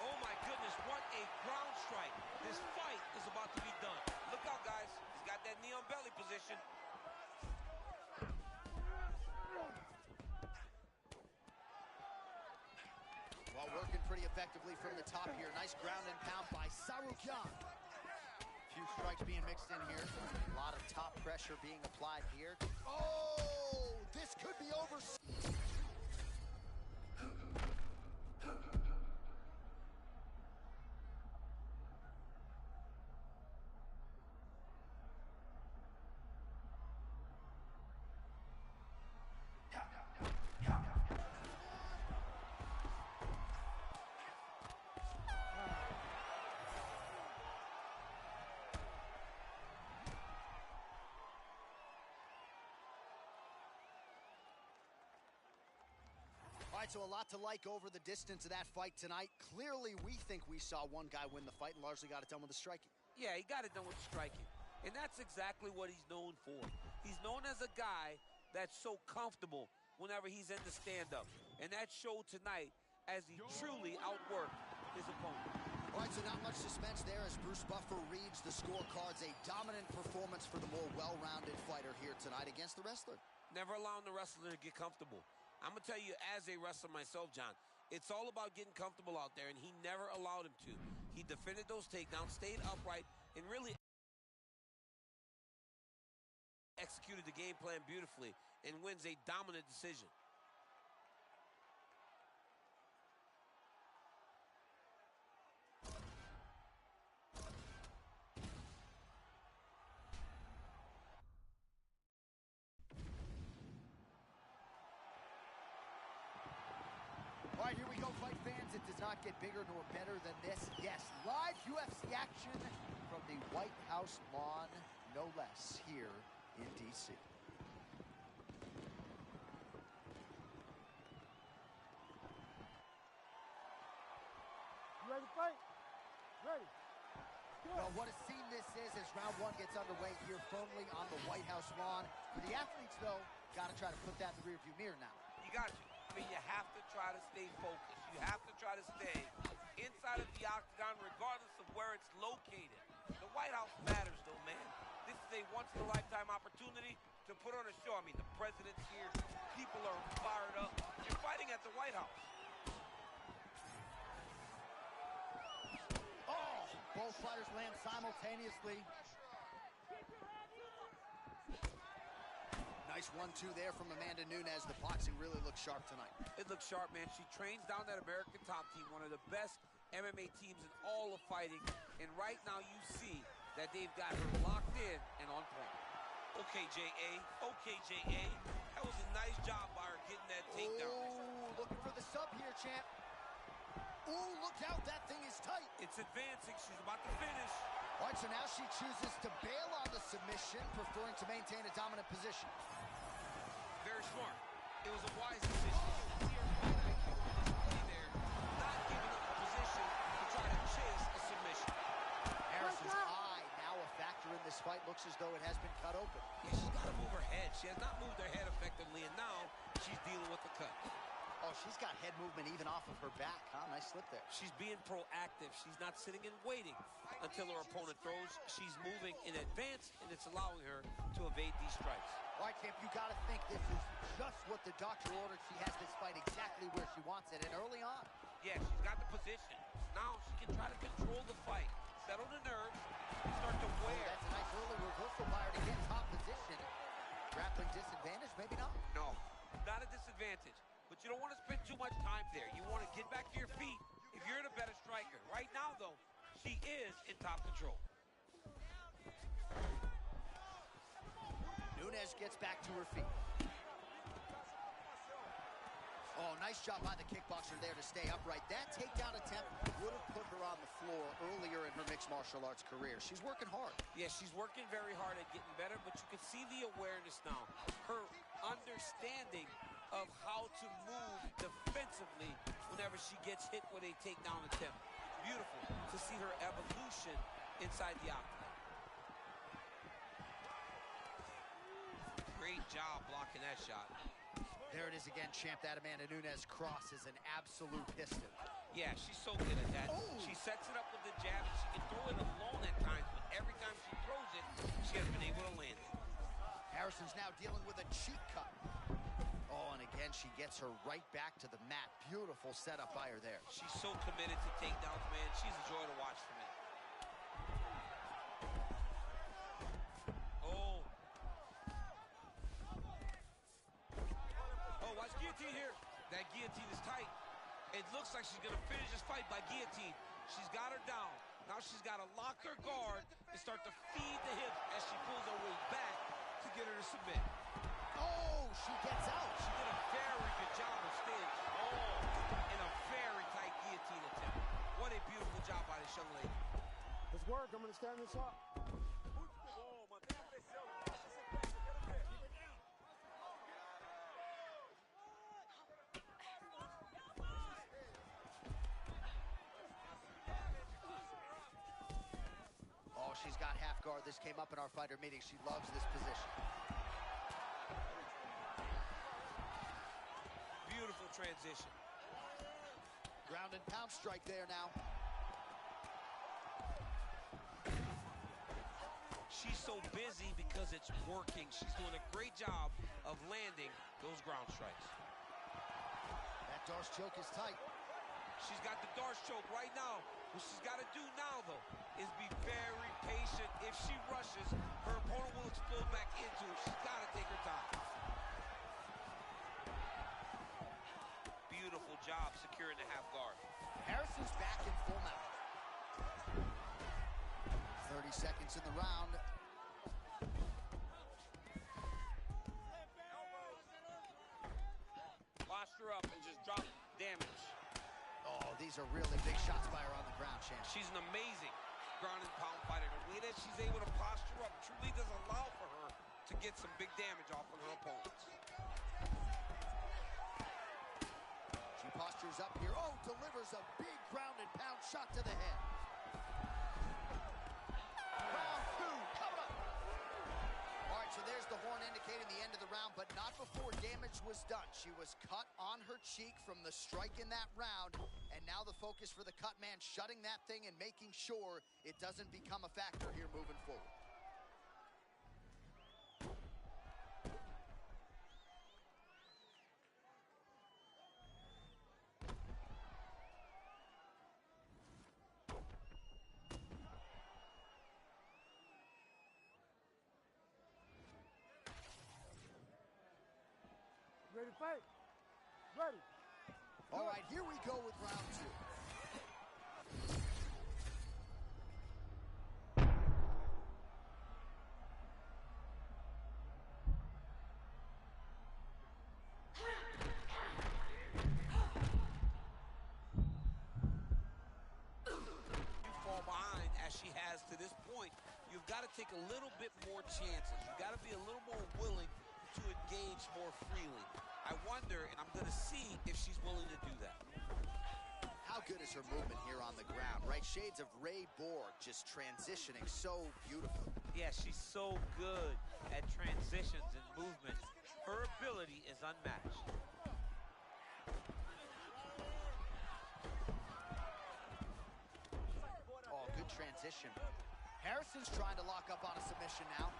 Oh my goodness, what a ground strike. This fight is about to be done. Look out, guys. He's got that knee on belly position. Well, working pretty effectively from the top here. Nice ground and pound by Tsurukyan. Few strikes being mixed in here. A lot of top pressure being applied here. Oh, this could be over. All right, so a lot to like over the distance of that fight tonight. Clearly, we think we saw one guy win the fight and largely got it done with the striking. Yeah, he got it done with the striking. And that's exactly what he's known for. He's known as a guy that's so comfortable whenever he's in the stand-up. And that showed tonight as he truly outworked his opponent. All right, so not much suspense there as Bruce Buffer reads the scorecards. A dominant performance for the more well-rounded fighter here tonight against the wrestler. Never allowing the wrestler to get comfortable. I'm going to tell you, as a wrestler myself, John, it's all about getting comfortable out there, and he never allowed him to. He defended those takedowns, stayed upright, and really executed the game plan beautifully and wins a dominant decision. All right, here we go, fight fans. It does not get bigger nor better than this. Yes, live UFC action from the White House lawn, no less, here in D.C. You ready to fight? Ready. Well, what a scene this is as round one gets underway here firmly on the White House lawn. For the athletes, though, got to try to put that in the rearview mirror now. You got to. You have to try to stay focused. You have to try to stay inside of the octagon regardless of where it's located. The White House matters, though, man. This is a once-in-a-lifetime opportunity to put on a show. I mean, the president's here. People are fired up. You're fighting at the White House. Oh, both fighters land simultaneously. Nice 1-2 there from Amanda Nunez. The boxing really looks sharp tonight. It looks sharp, man. She trains down that American top team, one of the best MMA teams in all of fighting. And right now you see that they've got her locked in and on point. Okay, J.A. Okay, J.A. That was a nice job by her getting that takedown. Oh, looking for the sub here, champ. Oh, look out. That thing is tight. It's advancing. She's about to finish. All right, so now she chooses to bail on the submission, preferring to maintain a dominant position. Very smart. It was a wise decision. You can see her fight IQ on display there, not giving up a position to try to chase a submission. Harrison's eye now a factor in this fight. Looks as though it has been cut open. Yeah, she's got to move her head. She has not moved her head effectively, and now she's dealing with the cut. Oh, she's got head movement even off of her back, huh? Nice slip there. She's being proactive. She's not sitting and waiting until her opponent throws. She's moving in advance, and it's allowing her to evade these strikes. All right, Camp, you got to think this is just what the doctor ordered. She has this fight exactly where she wants it, and early on. Yeah, she's got the position. Now she can try to control the fight, settle the nerves, and start to wear. Oh, that's a nice early reversal by her to get top position. Grappling disadvantage, maybe not. No, not a disadvantage. But you don't want to spend too much time there. You want to get back to your feet if you're the better striker. Right now, though, she is in top control. Nunez gets back to her feet. Oh, nice job by the kickboxer there to stay upright. That takedown attempt would have put her on the floor earlier in her mixed martial arts career. She's working hard. Yeah, she's working very hard at getting better, but you can see the awareness now. Her understanding of how to move defensively whenever she gets hit with a takedown attempt. Beautiful to see her evolution inside the octagon. Great job blocking that shot. There it is again, champ. That Amanda Nunez cross is an absolute piston. Yeah, she's so good at that. Oh. She sets it up with the jab, and she can throw it alone at times, but every time she throws it, she has been able to land it. Harrison's now dealing with a cheek cut. Oh, and again, she gets her right back to the mat. Beautiful setup by her there. She's so committed to takedowns, man. She's a joy to watch for me. Oh. Oh, watch guillotine here. That guillotine is tight. It looks like she's going to finish this fight by guillotine. She's got her down. Now she's got to lock her guard and start to feed the hips as she pulls her way back to get her to submit. Oh, she gets out. She did a very good job of staying calm in a very tight guillotine attempt. What a beautiful job by this young lady. Let's work. I'm going to stand this up. Oh, she's got half guard. This came up in our fighter meeting. She loves this position. Beautiful transition. Ground and pound strike there now. She's so busy because it's working. She's doing a great job of landing those ground strikes. That Darce choke is tight. She's got the Darce choke right now. What she's got to do now, though, is be very patient. If she rushes, her opponent will explode back into it. She's got to take her time. Beautiful job securing the half guard. Harrison's back in full mount. 30 seconds in the round. Washed her up and just dropped damage. Oh, these are really big shots by her on the ground, champ. She's an amazing ground and pound fighter. The way that she's able to posture up truly does allow for her to get some big damage off of her opponents. She postures up here. Oh, delivers a big ground and pound shot to the head. Round two, coming up. All right, so there's the horn indicating the end of the round, but not before damage was done. She was cut on her cheek from the strike in that round, and now the focus for the cut man, shutting that thing and making sure it doesn't become a factor here moving forward. Ready to fight? Ready. All right, here we go with round two. You fall behind as she has to this point, you've got to take a little bit more chances. You've got to be a little more willing to engage more freely. I wonder, and I'm going to see if she's willing to do that. How good is her movement here on the ground, right? Shades of Ray Borg, just transitioning so beautiful. Yeah, she's so good at transitions and movements. Her ability is unmatched. Oh, good transition. Harrison's trying to lock up on a submission now.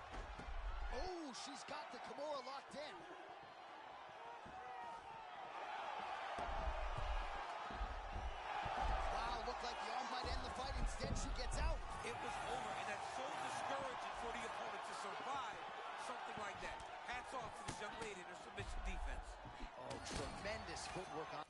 Oh, she's got the Kimura locked in. Wow, looked like the arm might end the fight. Instead, she gets out. It was over, and that's so discouraging for the opponent to survive something like that. Hats off to this young lady and her submission defense. Oh, tremendous footwork on.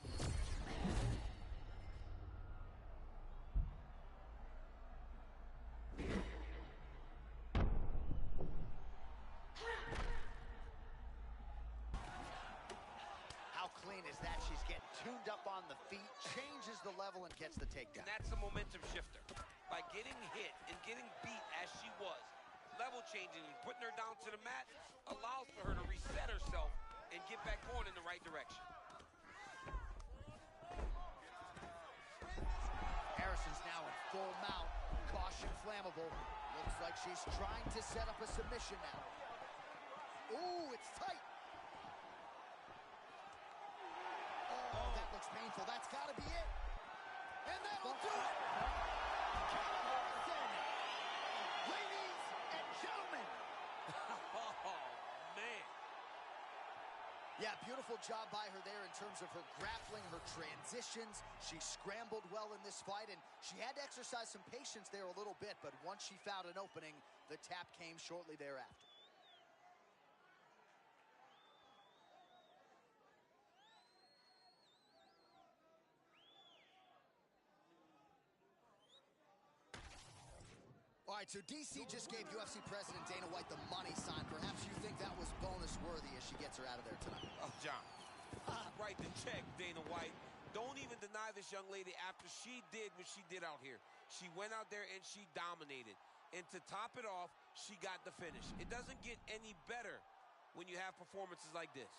How clean is that? She's getting tuned up on the feet, changes the level, and gets the takedown. And that's a momentum shifter. By getting hit and getting beat as she was, level changing and putting her down to the mat allows for her to reset herself and get back going in the right direction. Harrison's now in full mount. Caution flammable. Looks like she's trying to set up a submission now. Ooh, it's tight. Oh, that looks painful. That's got to be it. And that'll do it. Kayla Harrison. Ladies and gentlemen. Oh, man. Yeah, beautiful job by her there in terms of her grappling, her transitions. She scrambled well in this fight, and she had to exercise some patience there a little bit, but once she found an opening, the tap came shortly thereafter. All right, so DC just gave UFC President Dana White the money sign. Perhaps you think that was bonus worthy as she gets her out of there tonight. Oh, John, write the check, Dana White. Don't even deny this young lady after she did what she did out here. She went out there and she dominated. And to top it off, she got the finish. It doesn't get any better when you have performances like this.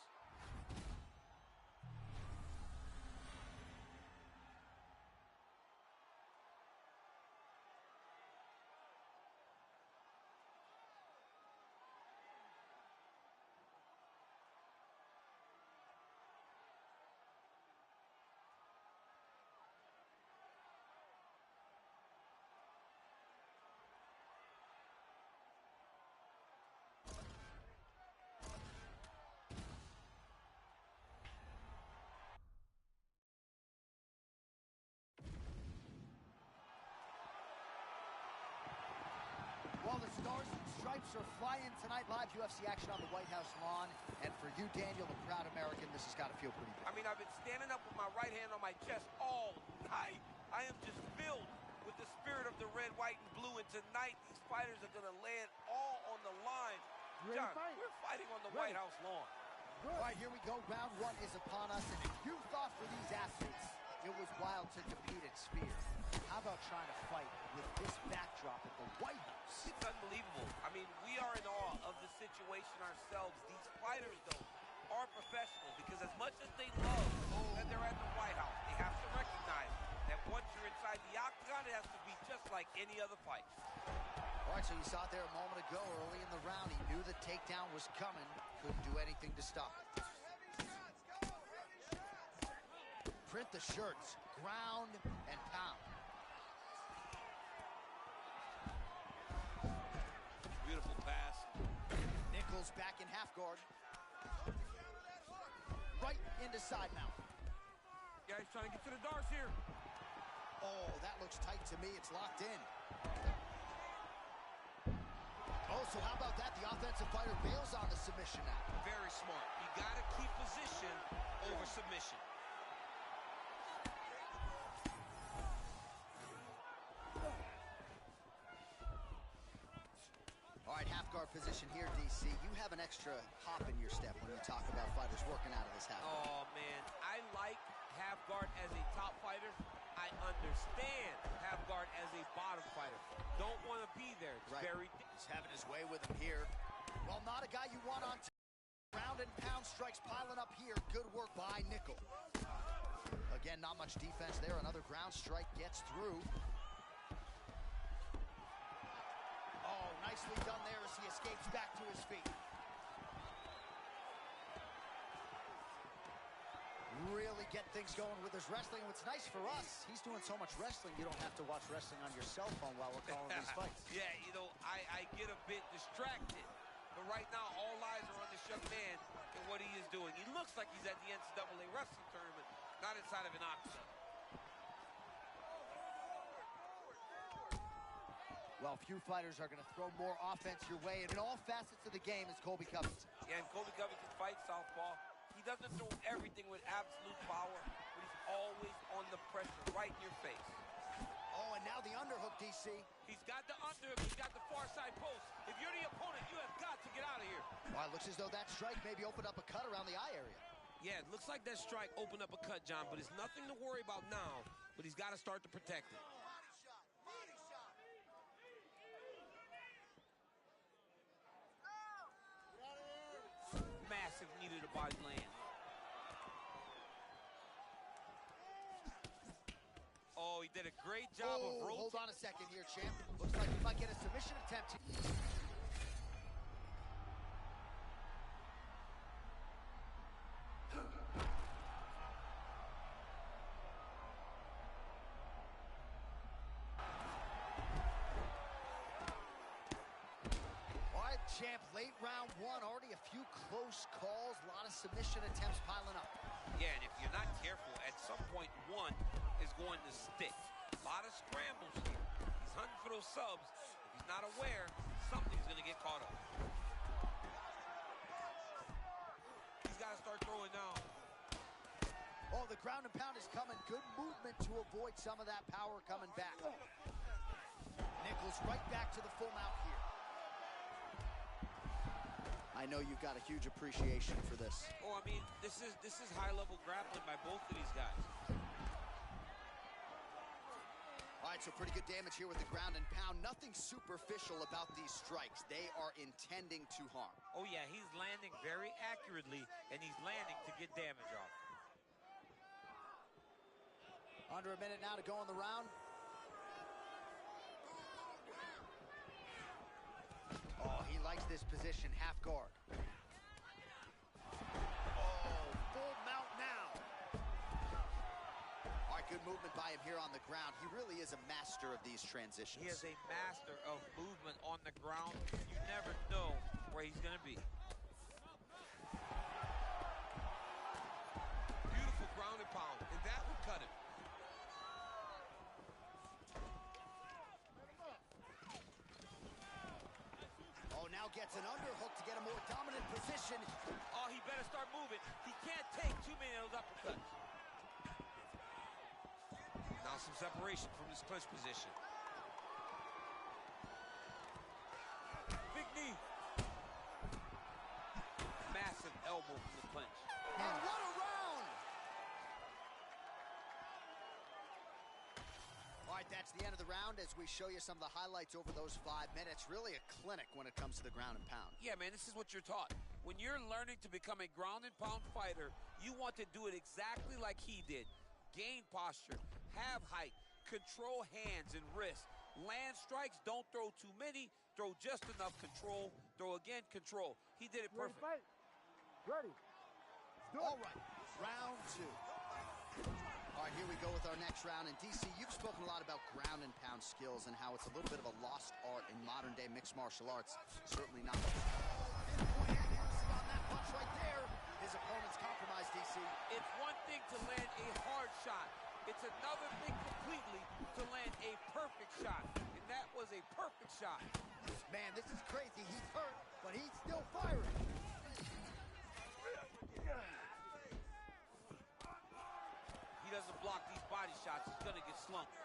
Well, the stars and stripes are flying tonight. Live UFC action on the White House lawn. And for you, Daniel, the proud American, this has got to feel pretty good. I mean, I've been standing up with my right hand on my chest all night. I am just filled with the spirit of the red, white, and blue. And tonight, these fighters are going to lay it all on the line. John, we're fighting on the White House lawn. All right, here we go. Round one is upon us. And if you thought for these athletes it was wild to compete at Spear, how about trying to fight with this backdrop at the White House? It's unbelievable. I mean, we are in awe of the situation ourselves. These fighters, though, are professional because as much as they love that they're at the White House, they have to recognize that once you're inside the octagon, it has to be just like any other fight. All right, so you saw it there a moment ago early in the round. He knew the takedown was coming. Couldn't do anything to stop it. Print the shirts, ground and pound. Beautiful pass. Nichols back in half guard. Right into side mount. Yeah, he's trying to get to the darts here. Oh, that looks tight to me. It's locked in. Oh, so how about that? The offensive fighter bails on the submission now. Very smart. You got to keep position over submission. All right, half guard position here, DC. You have an extra hop in your step when you talk about fighters working out of this half guard. Oh, man. I like half guard as a top fighter. I understand half guard as a bottom fighter. Don't want to be there. It's Right. He's having his way with him here. Well, not a guy you want on ground and pound strikes piling up here. Good work by Nikal. Again, not much defense there. Another ground strike gets through. Oh, nicely done there as he escapes back to his feet. Really get things going with his wrestling. What's nice for us, he's doing so much wrestling, you don't have to watch wrestling on your cell phone while we're calling these fights. Yeah, you know, I get a bit distracted. But right now, all eyes are on this young man and what he is doing. He looks like he's at the NCAA wrestling tournament, not inside of an octagon. Well, few fighters are going to throw more offense your way, and in all facets of the game is Colby Covington. Yeah, and Colby Covington fights southpaw. He doesn't throw everything with absolute power, but he's always on the pressure, right in your face. Oh, and now the underhook, DC. He's got the underhook, he's got the far side post. If you're the opponent, you have got to get out of here. Well, it looks as though that strike maybe opened up a cut around the eye area. Yeah, it looks like that strike opened up a cut, John, but it's nothing to worry about now, but he's got to start to protect it. Massive knee to the body land. Oh, he did a great job of rotating. Hold on a second here, champ. Looks like we might get a submission attempt. Champ, late round one, already a few close calls, a lot of submission attempts piling up. Yeah, and if you're not careful, at some point one is going to stick. A lot of scrambles here. He's hunting for those subs. If he's not aware, something's going to get caught up. He's got to start throwing now. Oh, the ground and pound is coming. Good movement to avoid some of that power coming back. Nikal's right back to the full mount here. I know you've got a huge appreciation for this. Oh, I mean, this is high-level grappling by both of these guys. All right, so pretty good damage here with the ground and pound. Nothing superficial about these strikes. They are intending to harm. Oh, yeah, he's landing very accurately, and he's landing to get damage off. Under a minute now to go in the round. Oh, he likes this position, half guard. Oh, full mount now. All right, good movement by him here on the ground. He really is a master of these transitions. He is a master of movement on the ground. You never know where he's going to be. Beautiful ground and pound, and that would cut him. Now gets an underhook to get a more dominant position. Oh, he better start moving. He can't take too many of those uppercuts. Now some separation from this clinch position. Big knee. Massive elbow from the clinch. And what a round! All right, that's the end of the round as we show you some of the highlights over those 5 minutes. Really a clinic when it comes to the ground and pound. Yeah, man, this is what you're taught. When you're learning to become a ground and pound fighter, you want to do it exactly like he did. Gain posture, have height, control hands and wrists. Land strikes, don't throw too many, throw just enough, control, throw again, control. He did it perfect. Ready, Ready. All right, round two. All right, here we go with our next round. And DC, you've spoken a lot about ground and pound skills and how it's a little bit of a lost art in modern day mixed martial arts. Certainly not. Pinpoint accuracy on that punch right there. His opponent's compromised, DC. It's one thing to land a hard shot. It's another thing completely to land a perfect shot. And that was a perfect shot. Man, this is crazy. He's hurt, but he's still firing. He doesn't block these body shots, he's gonna get slumped.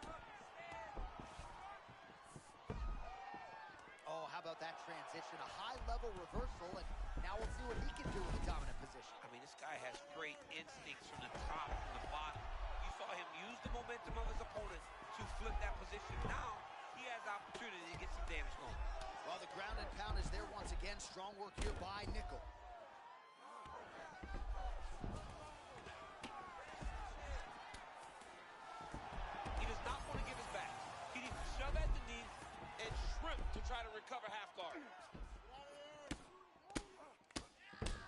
Oh, how about that transition? A high-level reversal, and now we'll see what he can do in the dominant position. I mean, this guy has great instincts from the top, from the bottom. You saw him use the momentum of his opponent to flip that position. Now, he has opportunity to get some damage going. Well, the ground and pound is there once again. Strong work here by Nikal. He does not want to give his back. He needs to shove at the knee and shrimp to try to recover half guard.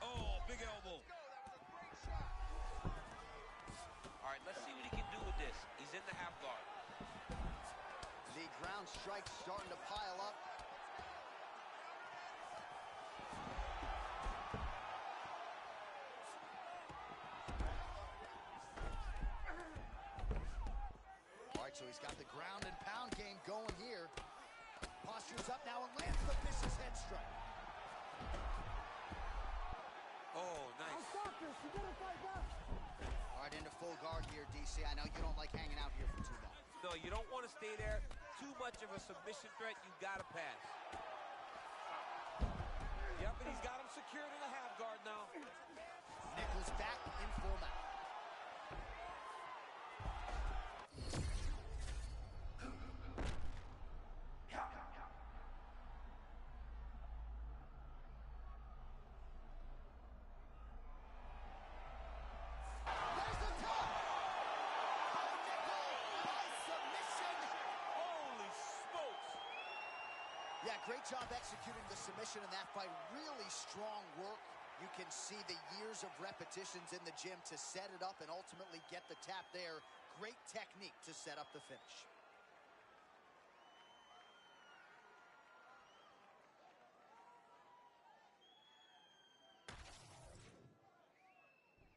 Oh, big elbow. All right, let's see what he can do with this. He's in the half guard. The ground strikes starting to pile up. All right, so he's got the ground and pound game going here. Postures up now and lands the vicious head strike. Oh, I'll nice. stop this. You gotta fight back. All right, into full guard here, DC. I know you don't like hanging out here for too long. No, you don't want to stay there. Too much of a submission threat, you got to pass. Yep, and he's got him secured in the half guard now. Nikal's back in full mount. There's the top! Oh, Nikal by submission! Holy smokes! Yeah, great job executing the submission in that fight. Really strong work. You can see the years of repetitions in the gym to set it up and ultimately get the tap there. Great technique to set up the finish.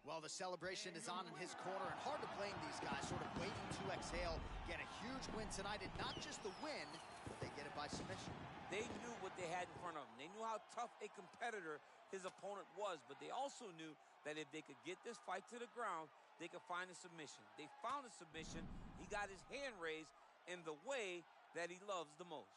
Well, the celebration is on in his corner, and hard to blame these guys, sort of waiting to exhale, get a huge win tonight, and not just the win, but they get it by submission. They knew what they had in front of them. They knew how tough a competitor his opponent was, but they also knew that if they could get this fight to the ground, they could find a submission. They found a submission. He got his hand raised in the way that he loves the most.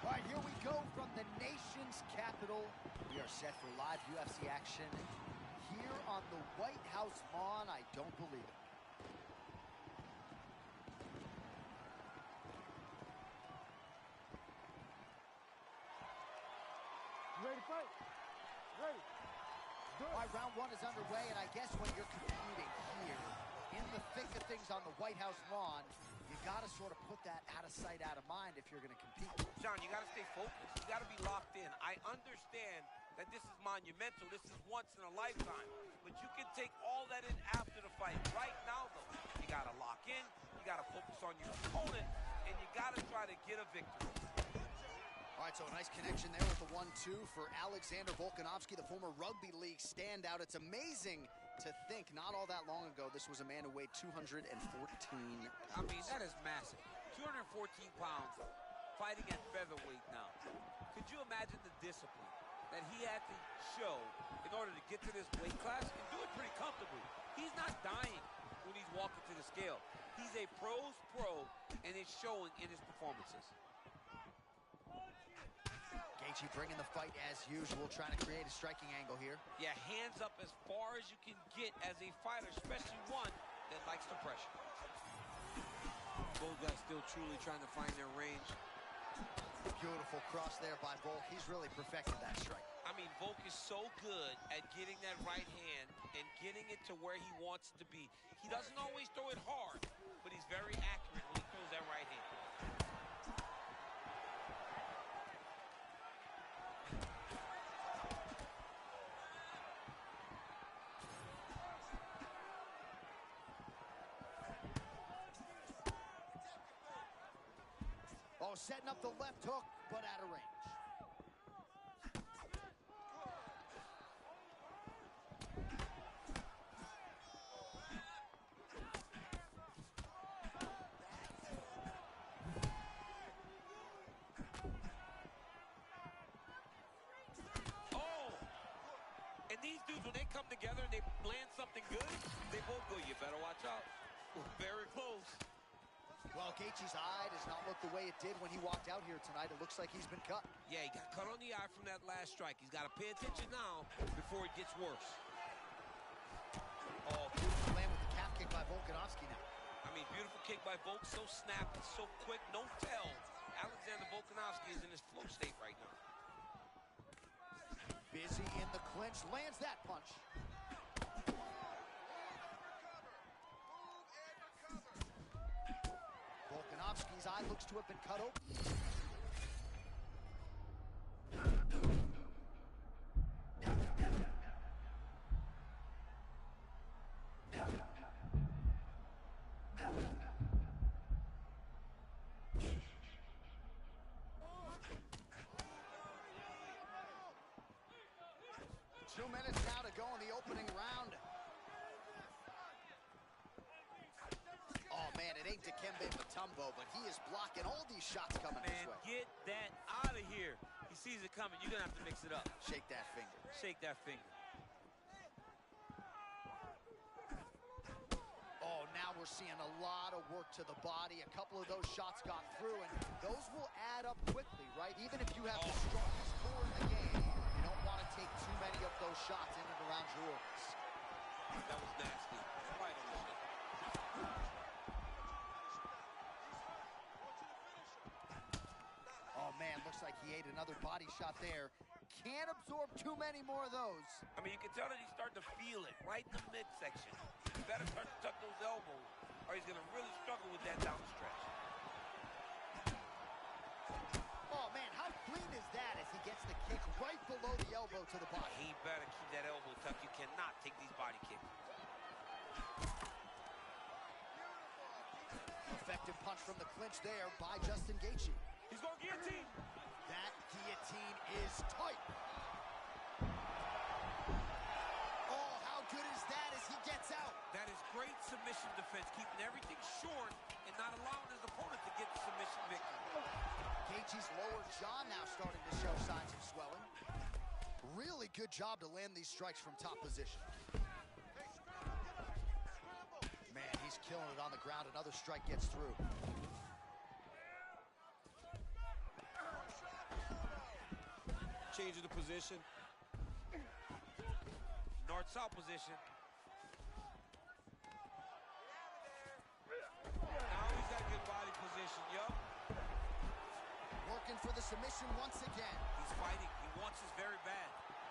All right, here we go from the nation's capital. We are set for live UFC action here on the White House lawn. I don't believe it. You ready to fight? Ready. All right, round one is underway, and I guess when you're competing here in the thick of things on the White House lawn, you got to sort of put that out of sight, out of mind if you're going to compete. John, you got to stay focused. You got to be locked in. I understand that this is monumental. This is once in a lifetime. But you can take all that in after the fight. Right now, though, you got to lock in. You got to focus on your opponent, and you got to try to get a victory. All right, so a nice connection there with the 1-2 for Alexander Volkanovski, the former rugby league standout. It's amazing to think not all that long ago this was a man who weighed 214 pounds. I mean, that is massive. 214 pounds fighting at featherweight now. Could you imagine the discipline that he had to show in order to get to this weight class and do it pretty comfortably? He's not dying when he's walking to the scale. He's a pro's pro, and it's showing in his performances. Gaethje bringing the fight as usual, trying to create a striking angle here. Yeah, hands up as far as you can get as a fighter, especially one that likes the pressure. Both guys still truly trying to find their range. Beautiful cross there by Volk. He's really perfected that strike. I mean, Volk is so good at getting that right hand and getting it to where he wants it to be. He doesn't always throw it hard, but he's very accurate when he throws that right hand. Oh, setting up the left hook, but out of range. these dudes, when they come together and they land something good, they both go, you better watch out. Very close. Well, Gaethje's eye does not look the way it did when he walked out here tonight. It looks like he's been cut. Yeah, he got cut on the eye from that last strike. He's got to pay attention now before it gets worse. Oh, beautiful land with the calf kick by Volkanovski now. I mean, beautiful kick by Volk, so snappy, so quick, no tell. Alexander Volkanovski is in his flow state right now. Busy in the clinch, lands that punch. Volkanovski's eye looks to have been cut open. 2 minutes now to go in the opening round. Oh, man, it ain't Dikembe Mutombo, but he is blocking all these shots coming his way. Get that out of here. He sees it coming. You're going to have to mix it up. Shake that finger. Shake that finger. Oh, now we're seeing a lot of work to the body. A couple of those shots got through, and those will add up quickly, right? Even if you have the strongest core in the game, you don't want to take too many of those shots in and around your organs. That was nasty. Right on the Oh, man, looks like he ate another body shot there. Can't absorb too many more of those. I mean, you can tell that he's starting to feel it right in the midsection. He better start to tuck those elbows, or he's going to really struggle with that down stretch. Oh, man, how clean is that as he gets the kick right below the elbow to the body? He better keep that elbow tucked. You cannot take these body kicks. Effective punch from the clinch there by Justin Gaethje. He's going to guillotine. That guillotine is tight. Oh, how good is that as he gets out? That is great submission defense, keeping everything short and not allowing his opponent to get the submission victory. Gaethje's lower jaw now starting to show signs of swelling. Really good job to land these strikes from top position. Man, he's killing it on the ground. Another strike gets through. Change of the position. North-south position. Now he's got good body position, yup. Working for the submission once again. He's fighting. He wants this very bad.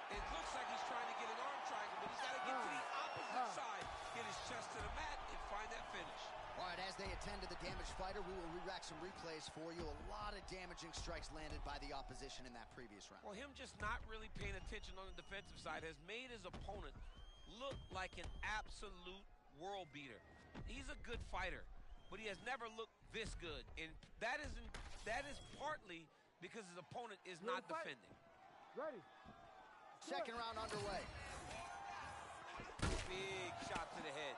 It looks like he's trying to get an arm triangle, but he's got to get to the opposite side, get his chest to the mat, and find that finish. All right, as they attend to the damaged fighter, we will re-rack some replays for you. A lot of damaging strikes landed by the opposition in that previous round. Well, him just not really paying attention on the defensive side has made his opponent look like an absolute world beater. He's a good fighter, but he has never looked this good, and that is partly because his opponent is not defending. Ready. Second round underway. Big shot to the head.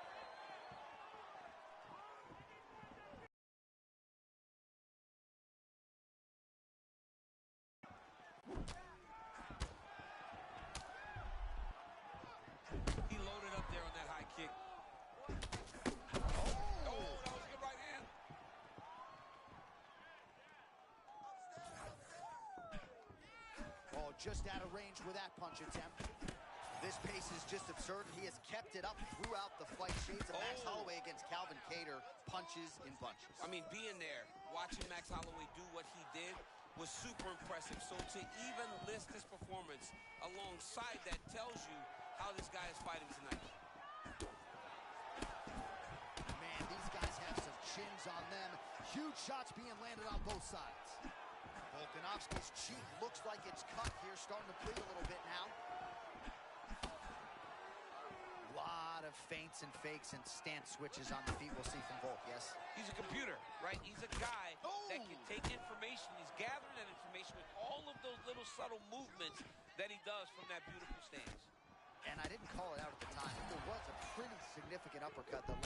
He loaded up there on that high kick. Oh, that was a good right hand. Oh, just out of range with that punch attempt. This pace is just absurd. He has kept it up throughout the fight. Shades of Max Holloway against Calvin Kattar, punches in bunches. I mean, being there, watching Max Holloway do what he did was super impressive. So to even list this performance alongside that tells you how this guy is fighting tonight. Man, these guys have some chins on them. Huge shots being landed on both sides. Volkanovski's cheek looks like it's cut here, starting to bleed a little bit now. Lot of feints and fakes and stance switches on the feet we'll see from Volk, yes? He's a computer, right? He's a guy that can take information. He's gathering that information with all of those little subtle movements that he does from that beautiful stance. And I didn't call it out at the time, but there was a pretty significant uppercut that...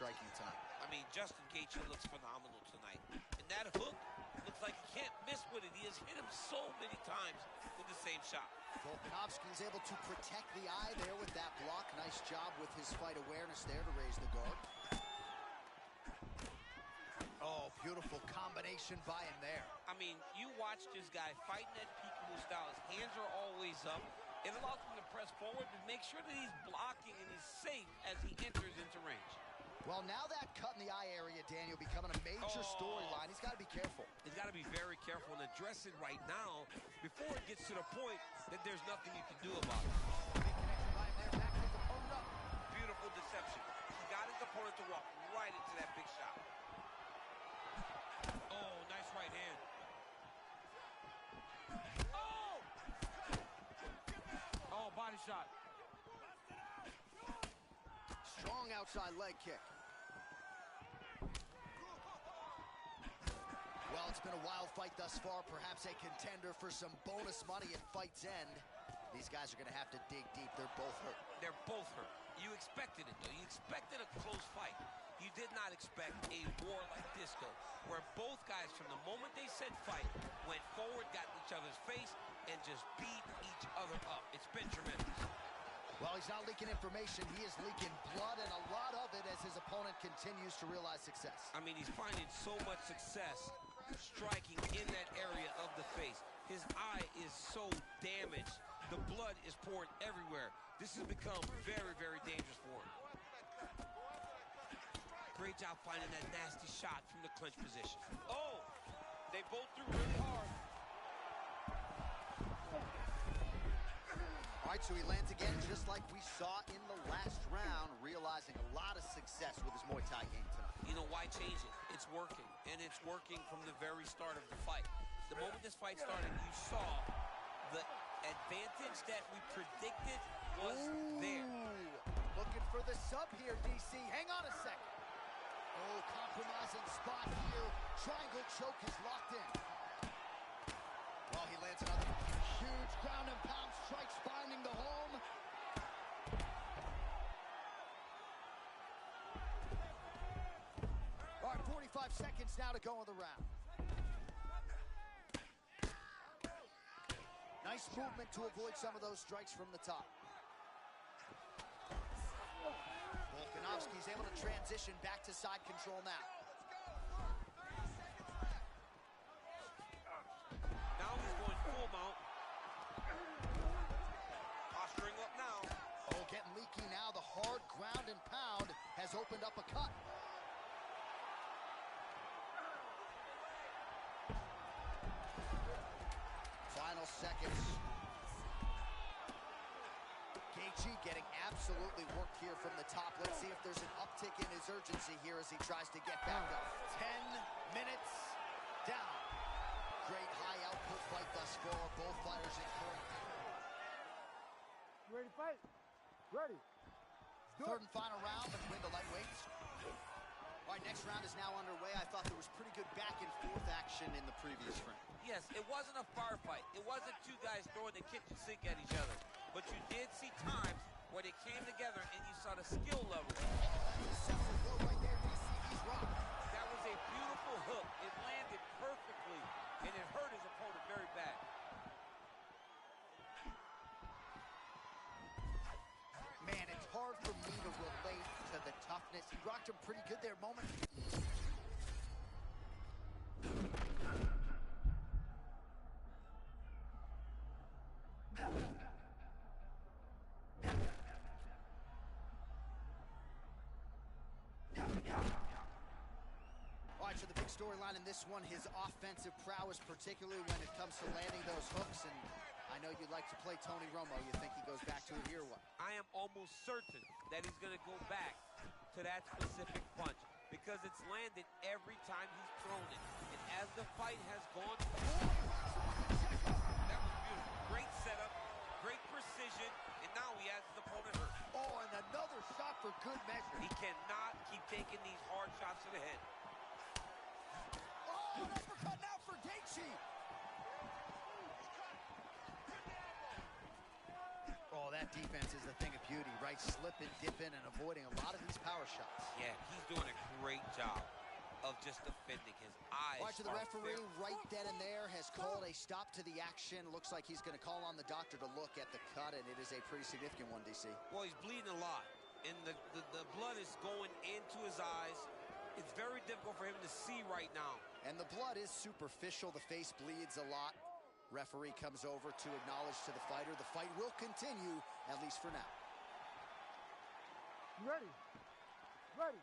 striking tonight. I mean, Justin Gaethje looks phenomenal tonight. And that hook looks like he can't miss with it. He has hit him so many times with the same shot. Volkanovski is able to protect the eye there with that block. Nice job with his fight awareness there to raise the guard. Oh, beautiful combination by him there. I mean, you watch this guy fighting that peekaboo style. His hands are always up. It allows him to press forward, but make sure that he's blocking and he's safe as he enters into range. Well, now that cut in the eye area, Daniel, becoming a major storyline. He's got to be careful. He's got to be very careful and address it right now before it gets to the point that there's nothing you can do about it. Big connection by him there. Back his opponent up. Beautiful deception. He got his opponent to walk right into that big shot. Oh, nice right hand. Oh! Oh, body shot. Strong outside leg kick. Well, it's been a wild fight thus far. Perhaps a contender for some bonus money at fight's end. These guys are going to have to dig deep. They're both hurt. They're both hurt. You expected it, though. You expected a close fight. You did not expect a war like this, though, where both guys, from the moment they said fight, went forward, got in each other's face, and just beat each other up. It's been tremendous. Well, he's not leaking information. He is leaking blood, and a lot of it as his opponent continues to realize success. I mean, he's finding so much success striking in that area of the face. His eye is so damaged. The blood is pouring everywhere. This has become very, very dangerous for him. Great job finding that nasty shot from the clinch position. Oh, they both threw really hard. All right, so he lands again just like we saw in the last round, realizing a lot of success with his Muay Thai game tonight. You know, why change it? It's working, and it's working from the very start of the fight. The moment this fight started, you saw the advantage that we predicted was there. Looking for the sub here, DC. Hang on a second. Oh, compromising spot here. Triangle choke is locked in. Well, he lands another huge ground and pound strikes, finding the home. All right, 45 seconds now to go in the round. Nice movement to avoid some of those strikes from the top. Volkanovski's able to transition back to side control now. Now he's going full mount. Posturing up now. Oh, getting leaky now. The hard ground and pound has opened up a cut. Final seconds. Gaethje getting absolutely worked here from the top. Let's see if there's an uptick in his urgency here as he tries to get back up. 10 minutes down. Great high output fight thus far. Both fighters in current. You ready to fight? Ready. Third and final round between the lightweights. All right, next round is now underway. I thought there was pretty good back and forth action in the previous round. Yes, it wasn't a firefight. It wasn't two guys throwing the kitchen sink at each other. But you did see times where they came together and you saw the skill level. Right there, DC. He's rocked. That was a beautiful hook. It landed perfectly, and it hurt his opponent very bad. Man, it's hard for me to relate to the toughness. He rocked him pretty good there, moment. All right, so the big storyline in this one, his offensive prowess, particularly when it comes to landing those hooks. And I know you like to play Tony Romo. You think he goes back to it here, what? I am almost certain that he's going to go back to that specific punch because it's landed every time he's thrown it. And as the fight has gone forward, that was beautiful. Great setup, great precision, and now he has his opponent hurt. Oh, and another shot for good measure. He cannot keep taking these hard shots to the head. Oh, an uppercut now for Gaethje. Oh, Oh, that defense is a thing of beauty, right? Slipping, dipping, and avoiding a lot of these power shots. Yeah, he's doing a great job of just defending. His eyes. Watch the referee right then and there has called a stop to the action. Looks like he's going to call on the doctor to look at the cut, and it is a pretty significant one, DC. Well, he's bleeding a lot, and the blood is going into his eyes. It's very difficult for him to see right now. And the blood is superficial. The face bleeds a lot. Referee comes over to acknowledge to the fighter. The fight will continue, at least for now. Ready. Ready.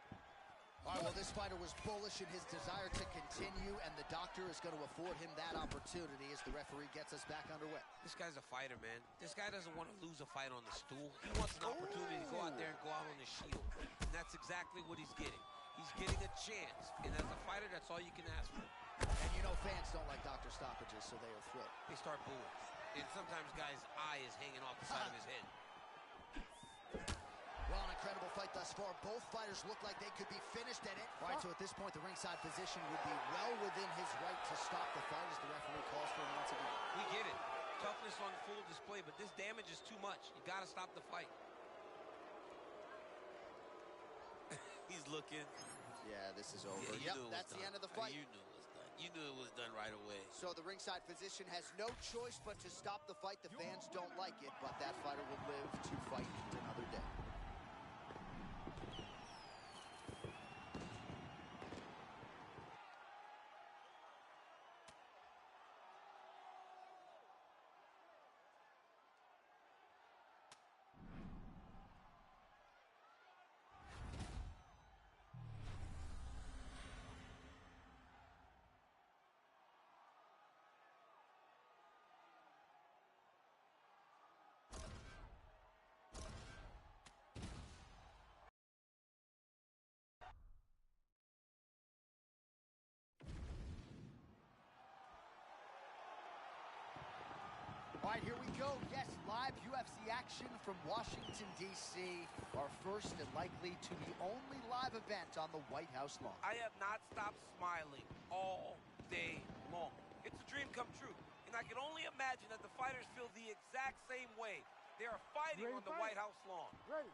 All right, well, this fighter was bullish in his desire to continue, and the doctor is going to afford him that opportunity as the referee gets us back underway. This guy's a fighter, man. This guy doesn't want to lose a fight on the stool. He wants an opportunity to go out there and go out on his shield. And that's exactly what he's getting. He's getting a chance. And as a fighter, that's all you can ask for. And you know fans don't like doctor stoppages, so they are thrilled. They start booing. And sometimes guys' eye is hanging off the side of his head. Well, an incredible fight thus far. Both fighters look like they could be finished at it. All right, so at this point, the ringside position would be well within his right to stop the fight as the referee calls for him once again. We get it. Toughness on full display, but this damage is too much. You got to stop the fight. He's looking. Yeah, this is over. Yeah, yep, that's the end of the fight. You knew it was done. You knew it was done right away. So the ringside physician has no choice but to stop the fight. The fans don't like it, but that fighter will live to fight another day. All right, here we go. Yes, live UFC action from Washington, D.C. Our first and likely to be only live event on the White House lawn. I have not stopped smiling all day long. It's a dream come true. And I can only imagine that the fighters feel the exact same way. They are fighting on the White House lawn. Ready.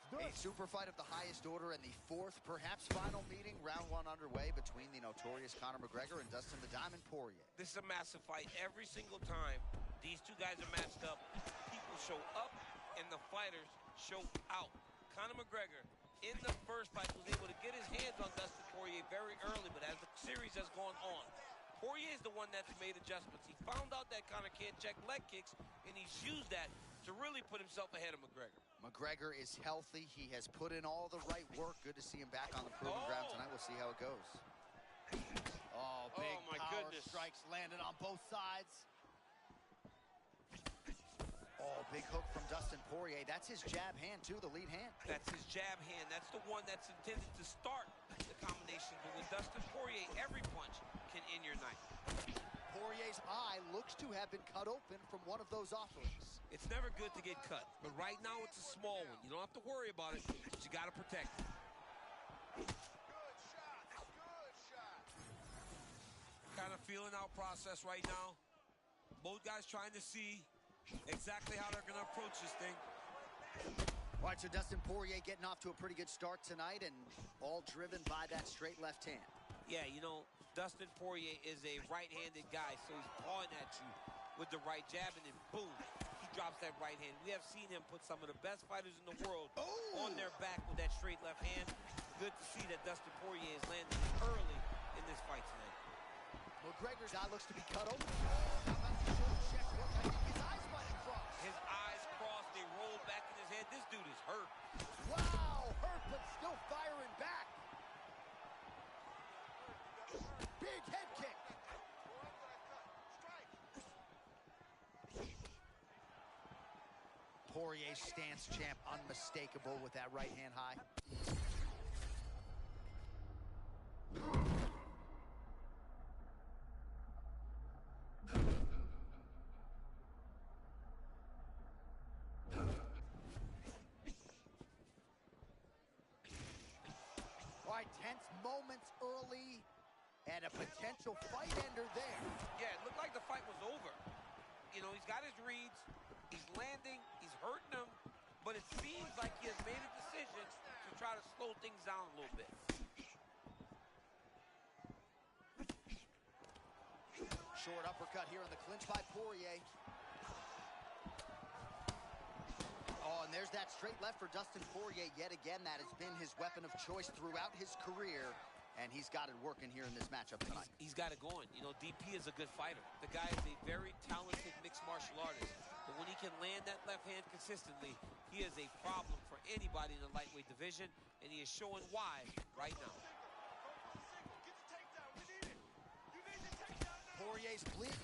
A super fight of the highest order and the fourth, perhaps final meeting, round one underway between the notorious Conor McGregor and Dustin the Diamond Poirier. This is a massive fight every single time. These two guys are matched up. People show up, and the fighters show out. Conor McGregor, in the first fight, was able to get his hands on Dustin Poirier very early, but as the series has gone on, Poirier is the one that's made adjustments. He found out that Conor can't check leg kicks, and he's used that to really put himself ahead of McGregor. McGregor is healthy. He has put in all the right work. Good to see him back on the proving ground tonight. We'll see how it goes. Oh, big my power goodness. strikes landed on both sides. Oh, big hook from Dustin Poirier. That's his jab hand, too, the lead hand. That's his jab hand. That's the one that's intended to start the combination. But with Dustin Poirier, every punch can end your night. Poirier's eye looks to have been cut open from one of those offerings. It's never good to get cut, but right now it's a small one. You don't have to worry about it, but you got to protect it. Good shot. Good shot. Kind of feeling out process right now. Both guys trying to see exactly how they're going to approach this thing. All right, so Dustin Poirier getting off to a pretty good start tonight, and all driven by that straight left hand. Yeah, you know, Dustin Poirier is a right-handed guy, so he's pawing at you with the right jab, and then boom, he drops that right hand. We have seen him put some of the best fighters in the world on their back with that straight left hand. Good to see that Dustin Poirier is landing early in this fight tonight. McGregor's eye looks to be cut open. How about the shoulder check? Look, I think his eyes might have crossed. His eyes crossed, they rolled back in his head. This dude is hurt. Wow, hurt, but still firing back. Big head kick. Poirier's stance champ, unmistakable with that right hand high. All right, tense moments early and a potential fight ender there. Yeah, it looked like the fight was over. You know, he's got his reads. He's landing, he's hurting him, but it seems like he has made a decision to try to slow things down a little bit. Short uppercut here in the clinch by Poirier. Oh, and there's that straight left for Dustin Poirier yet again. That has been his weapon of choice throughout his career, and he's got it working here in this matchup tonight. He's got it going. You know, DP is a good fighter. The guy is a very talented mixed martial artist. But when he can land that left hand consistently, he is a problem for anybody in the lightweight division, and he is showing why right now. Poirier's bleeding.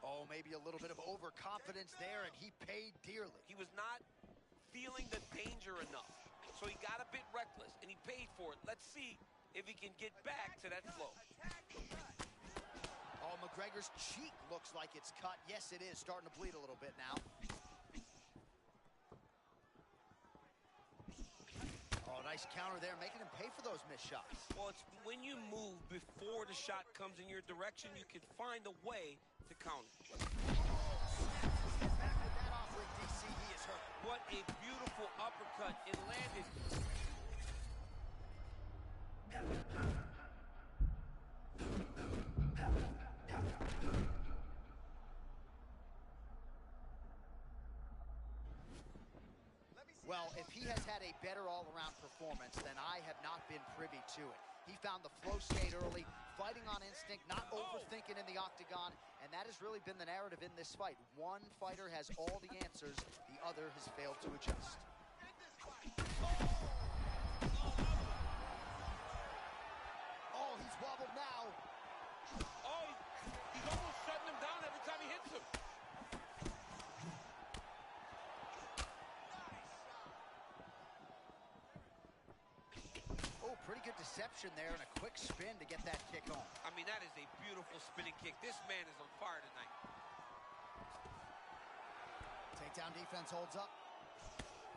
Oh, maybe a little bit of overconfidence there, and he paid dearly. He was not feeling the danger enough, so he got a bit reckless, and he paid for it. Let's see if he can get back to that flow. Oh, McGregor's cheek looks like it's cut. Yes, it is. Starting to bleed a little bit now. Oh, nice counter there, making him pay for those missed shots. Well, it's when you move before the shot comes in your direction, you can find a way to counter. Back with that offering, DC, he is hurt. What a beautiful uppercut. It landed. Well, if he has had a better all-around performance, then I have not been privy to it. He found the flow state early, fighting on instinct, not overthinking in the octagon, and that has really been the narrative in this fight. One fighter has all the answers, the other has failed to adjust. Oh, he's wobbled now. Oh, he's almost shutting him down every time he hits him. Oh, pretty good deception there and a quick spin to get that kick home. I mean, that is a beautiful spinning kick. This man is on fire tonight. Takedown defense holds up.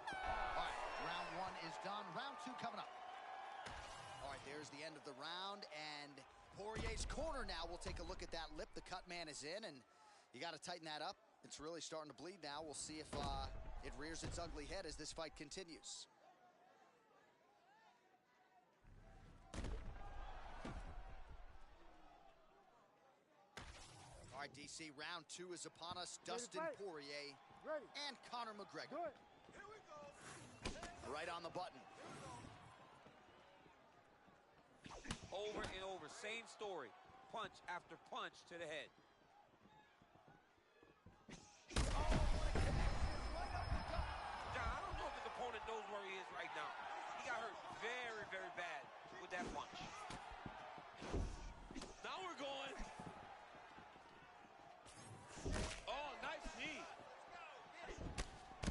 All right, round one is done. Round two coming up. All right, there's the end of the round, and Poirier's corner now. We'll take a look at that lip. The cut man is in, and you got to tighten that up. It's really starting to bleed now. We'll see if it rears its ugly head as this fight continues. All right, DC, round two is upon us. Dustin Poirier and Conor McGregor. Here we go. Right on the button. Over and over, same story. Punch after punch to the head. John, I don't know if his opponent knows where he is right now. He got hurt very, very bad with that punch. Now we're going. Oh, nice knee.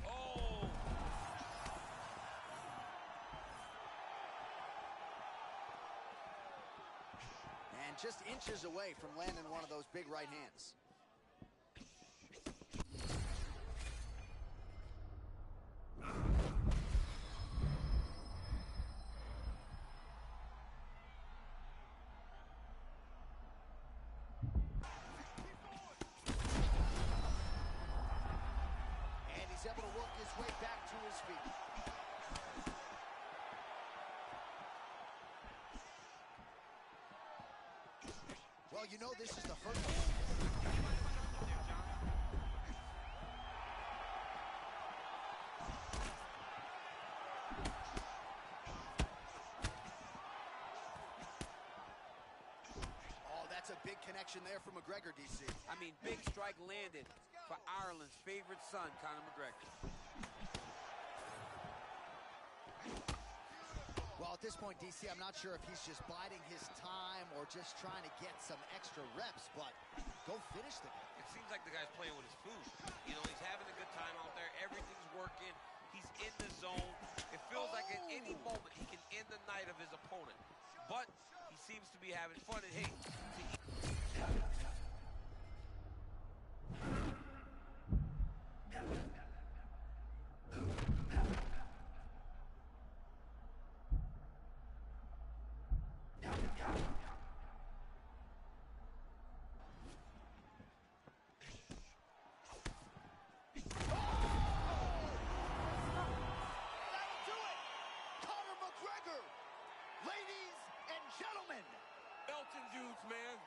Oh. And just inches away from landing one of those big right hands. And he's able to work his way back to his feet. Well, you know this is the first. Oh, that's a big connection there for McGregor, DC. I mean, big strike landed for Ireland's favorite son, Conor McGregor. Well, at this point, DC, I'm not sure if he's just biding his time or just trying to get some extra reps, but go finish the guy. It seems like the guy's playing with his food. You know, he's having a good time out there. Everything's working. He's in the zone. It feels like at any moment he can end the night of his opponent. But he seems to be having fun. And hey, gentlemen. Belton dudes, man.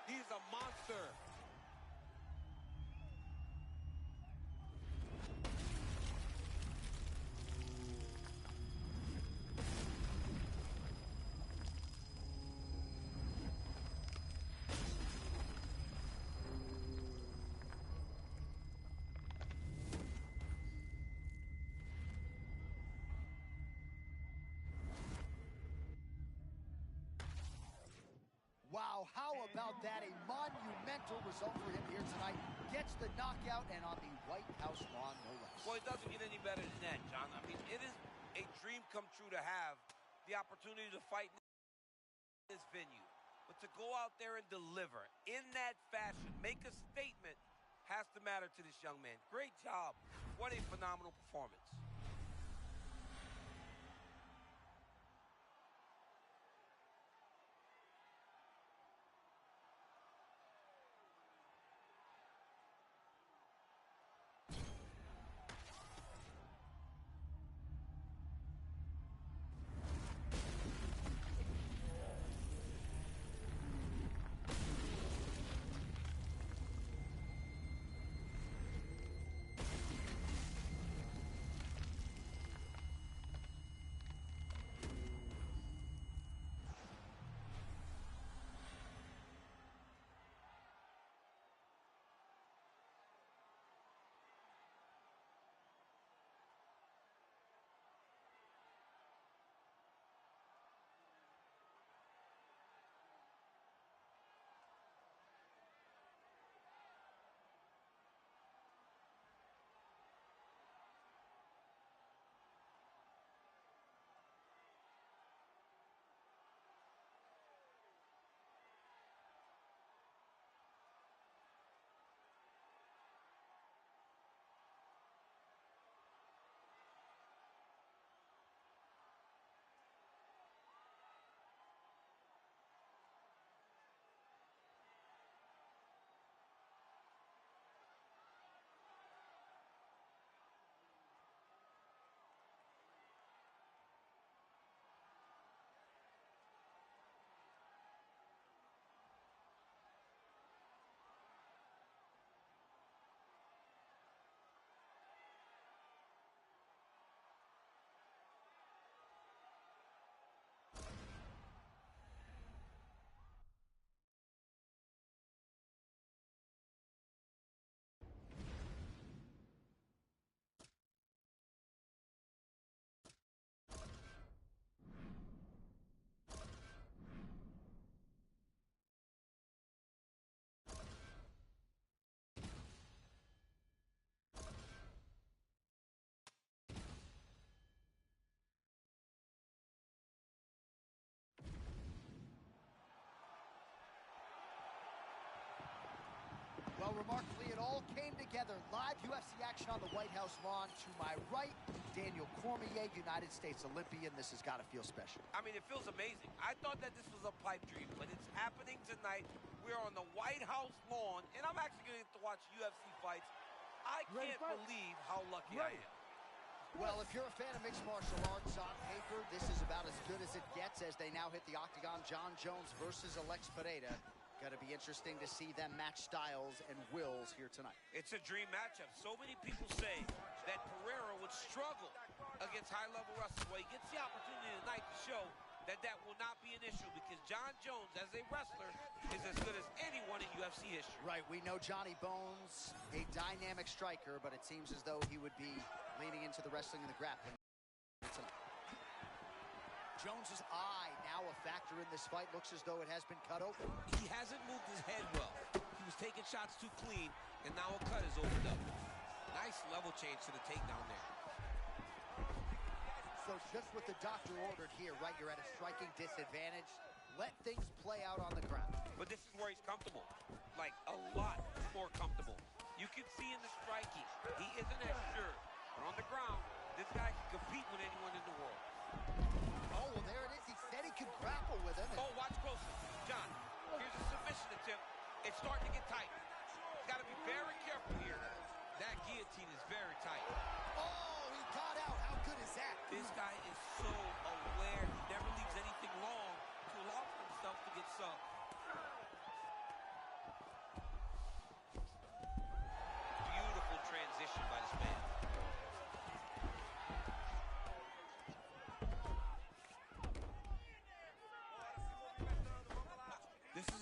He's a monster. Wow, how about that? A monumental result for him here tonight. Gets the knockout and on the White House lawn, no less. Well, it doesn't get any better than that, John. I mean, it is a dream come true to have the opportunity to fight in this venue. But to go out there and deliver in that fashion, make a statement, has to matter to this young man. Great job. What a phenomenal performance. Well, remarkably, it all came together. Live UFC action on the White House lawn. To my right, Daniel Cormier, United States Olympian. This has got to feel special. I mean, it feels amazing. I thought that this was a pipe dream, but it's happening tonight. We're on the White House lawn, and I'm actually going to get to watch UFC fights. I can't believe how lucky I am. Well, if you're a fan of mixed martial arts on paper, this is about as good as it gets as they now hit the octagon. Jon Jones versus Alex Pereira. Going to be interesting to see them match styles and wills here tonight. It's a dream matchup. So many people say that Pereira would struggle against high-level wrestlers. Well, he gets the opportunity tonight to show that that will not be an issue because Jon Jones, as a wrestler, is as good as anyone in UFC history. Right, we know Johnny Bones, a dynamic striker, but it seems as though he would be leaning into the wrestling and the grappling tonight. Jones's eye now a factor in this fight. Looks as though it has been cut open. He hasn't moved his head well. He was taking shots too clean, and now a cut is opened up. Nice level change to the takedown there. So just what the doctor ordered here, right? You're at a striking disadvantage. Let things play out on the ground. But this is where he's comfortable. Like, a lot more comfortable. You can see in the striking, he isn't as sure. But on the ground, this guy can compete with anyone in the world. Oh, well, there it is. He said he could grapple with him. Oh, watch closely. John, here's a submission attempt. It's starting to get tight. He's got to be very careful here. That guillotine is very tight. Oh, he got out. How good is that? This guy is so aware. He never leaves anything long to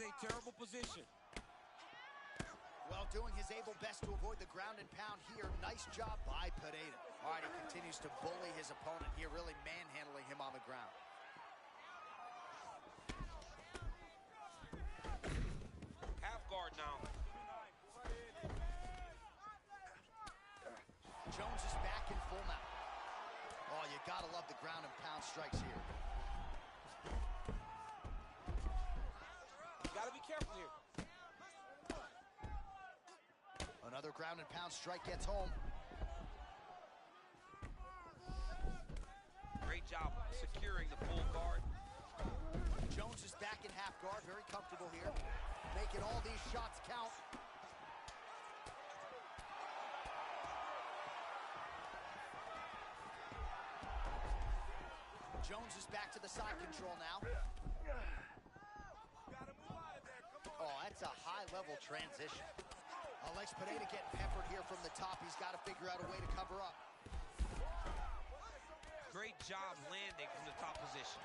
a terrible position. Well, doing his able best to avoid the ground and pound here. Nice job by Pereira. All right, he continues to bully his opponent here, really manhandling him on the ground. Half guard now. Jones is back in full mount. Oh, you gotta love the ground and pound strikes here. You gotta be careful here. Another ground and pound strike gets home. Great job securing the full guard. Jones is back in half guard, very comfortable here, making all these shots count. Jones is back to the side control now. Oh, that's a high-level transition. Alex Pereira getting peppered here from the top. He's got to figure out a way to cover up. Great job landing from the top position.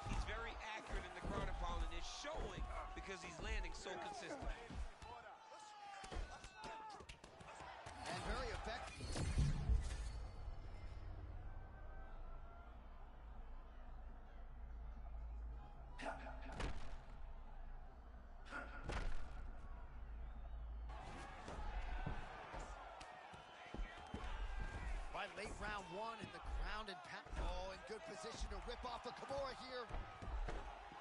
He's very accurate in the ground and pound, and it's showing because he's landing so consistent. And very effective. Late round one in the ground and pound. Oh, in good position to rip off a Kimura here.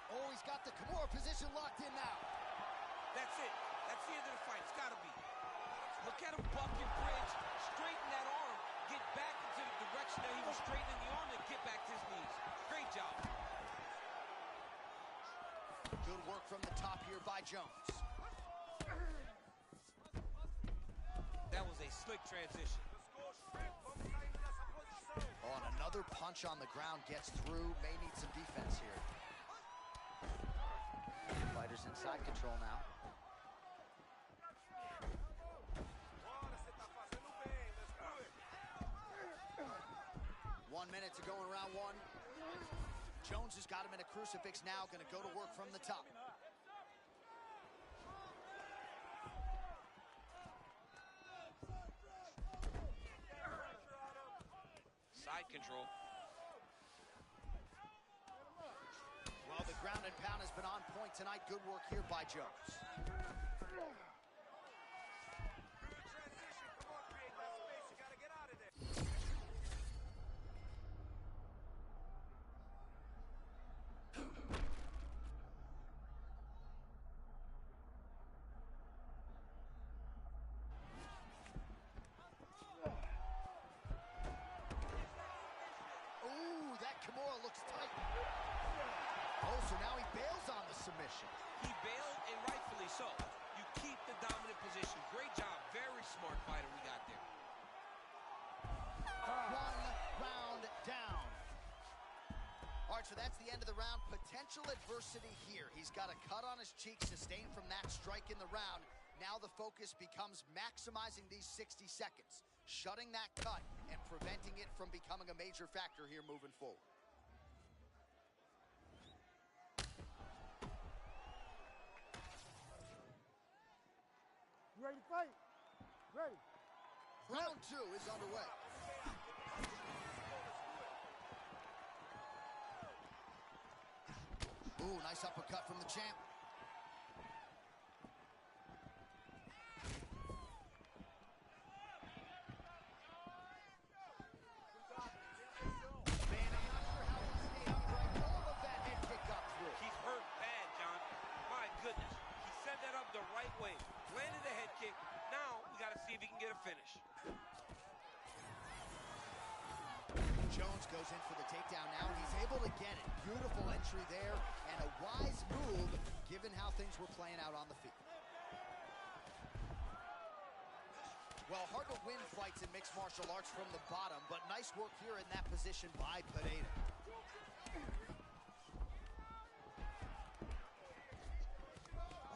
Oh, he's got the Kimura position locked in now. That's it. That's the end of the fight. It's got to be. Look at him buck and bridge, straighten that arm, get back into the direction that he was straightening the arm, and get back to his knees. Great job. Good work from the top here by Jones. That was a slick transition. Oh, and another punch on the ground gets through. May need some defense here. Fighters in side control now. One minute to go in round one. Jones has got him in a crucifix now. Going to go to work from the top. Side control. Well, the ground and pound has been on point tonight. Good work here by Jones. Kimura looks tight. Oh, so now he bails on the submission. He bailed, and rightfully so. You keep the dominant position. Great job. Very smart fighter we got there. One round down. All right, so that's the end of the round. Potential adversity here. He's got a cut on his cheek sustained from that strike in the round. Now the focus becomes maximizing these 60 seconds, shutting that cut and preventing it from becoming a major factor here moving forward. You ready to fight? Ready. Round two is underway. Ooh, nice uppercut from the champ. Man, I'm not sure how he stayed upright. All of that head kick got through. He's hurt bad, John. My goodness. He set that up the right way. Landed the head kick. Now we got to see if he can get a finish. Jones goes in for the takedown now, and he's able to get it. Beautiful entry there, and a wise move given how things were playing out on the field. Well, hard to win fights in mixed martial arts from the bottom, but nice work here in that position by Pereira.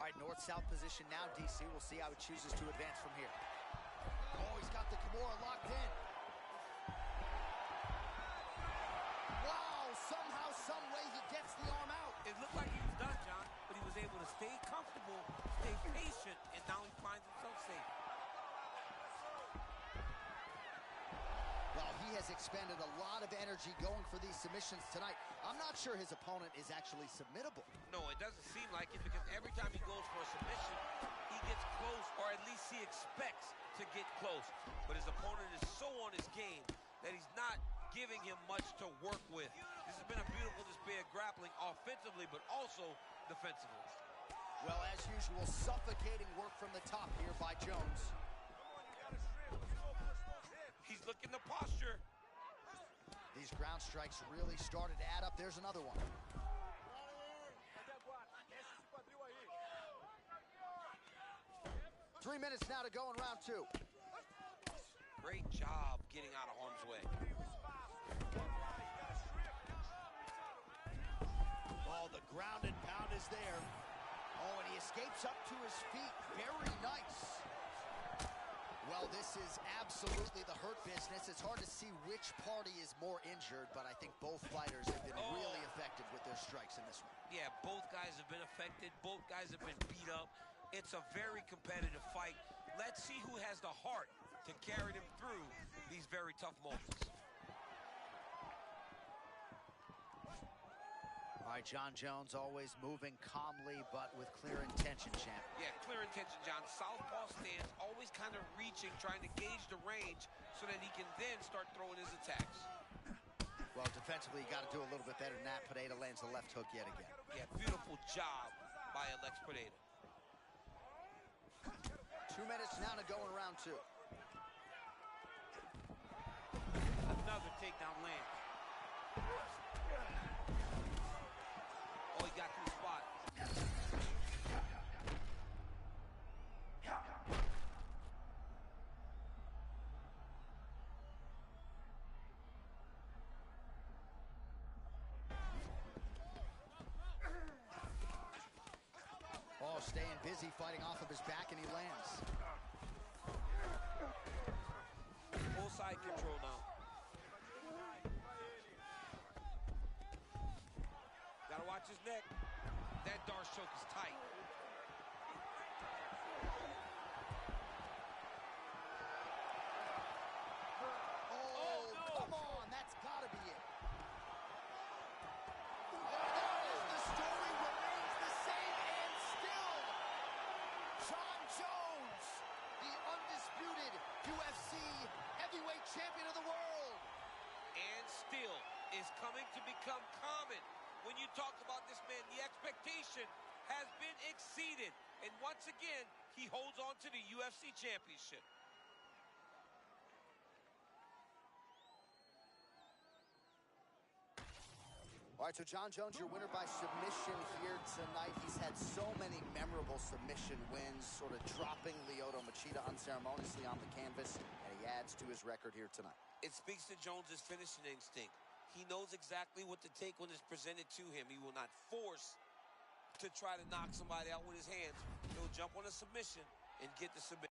All right, north-south position now, DC. We'll see how he chooses to advance from here. Oh, he's got the Kimura locked in. Wow, somehow, some way he gets the arm out. It looked like he was done, John. stay comfortable, stay patient, and now he finds himself safe. Well, he has expended a lot of energy going for these submissions tonight. I'm not sure his opponent is actually submittable. No, it doesn't seem like it, because every time he goes for a submission, he gets close, or at least he expects to get close. But his opponent is so on his game that he's not giving him much to work with. This has been a beautiful display of grappling offensively, but also defensively. Well, as usual, suffocating work from the top here by Jones. He's looking to posture. These ground strikes really started to add up. There's another one. 3 minutes now to go in round 2. Great job getting out of harm's way. Oh, the ground and pound is there. Oh, and he escapes up to his feet. Very nice. Well, this is absolutely the hurt business. It's hard to see which party is more injured, but I think both fighters have been really effective with their strikes in this one. Yeah, both guys have been affected. Both guys have been beat up. It's a very competitive fight. Let's see who has the heart to carry them through these very tough moments. All right, John Jones always moving calmly, but with clear intention, champ. Yeah, clear intention, John. Southpaw stance, always kind of reaching, trying to gauge the range so that he can then start throwing his attacks. Well, defensively, you got to do a little bit better than that. Pereira lands the left hook yet again. Yeah, beautiful job by Alex Pereira. 2 minutes now to go in round 2. Another takedown lands. Oh, he got to the spot. Oh, staying busy, fighting off of his back, and he lands. Full side control now. Gotta watch his neck. That Darce choke is tight. Oh, no. Come on, that's gotta be it. The story remains the same, and still, John Jones, the undisputed UFC heavyweight champion of the world. And still is coming to become common. When you talk about this man, the expectation has been exceeded. And once again, he holds on to the UFC championship. All right, so John Jones, your winner by submission here tonight. He's had so many memorable submission wins, sort of dropping Lyoto Machida unceremoniously on the canvas, and he adds to his record here tonight. It speaks to Jones's finishing instinct. He knows exactly what to take when it's presented to him. He will not force to try to knock somebody out with his hands. He'll jump on a submission and get the submission.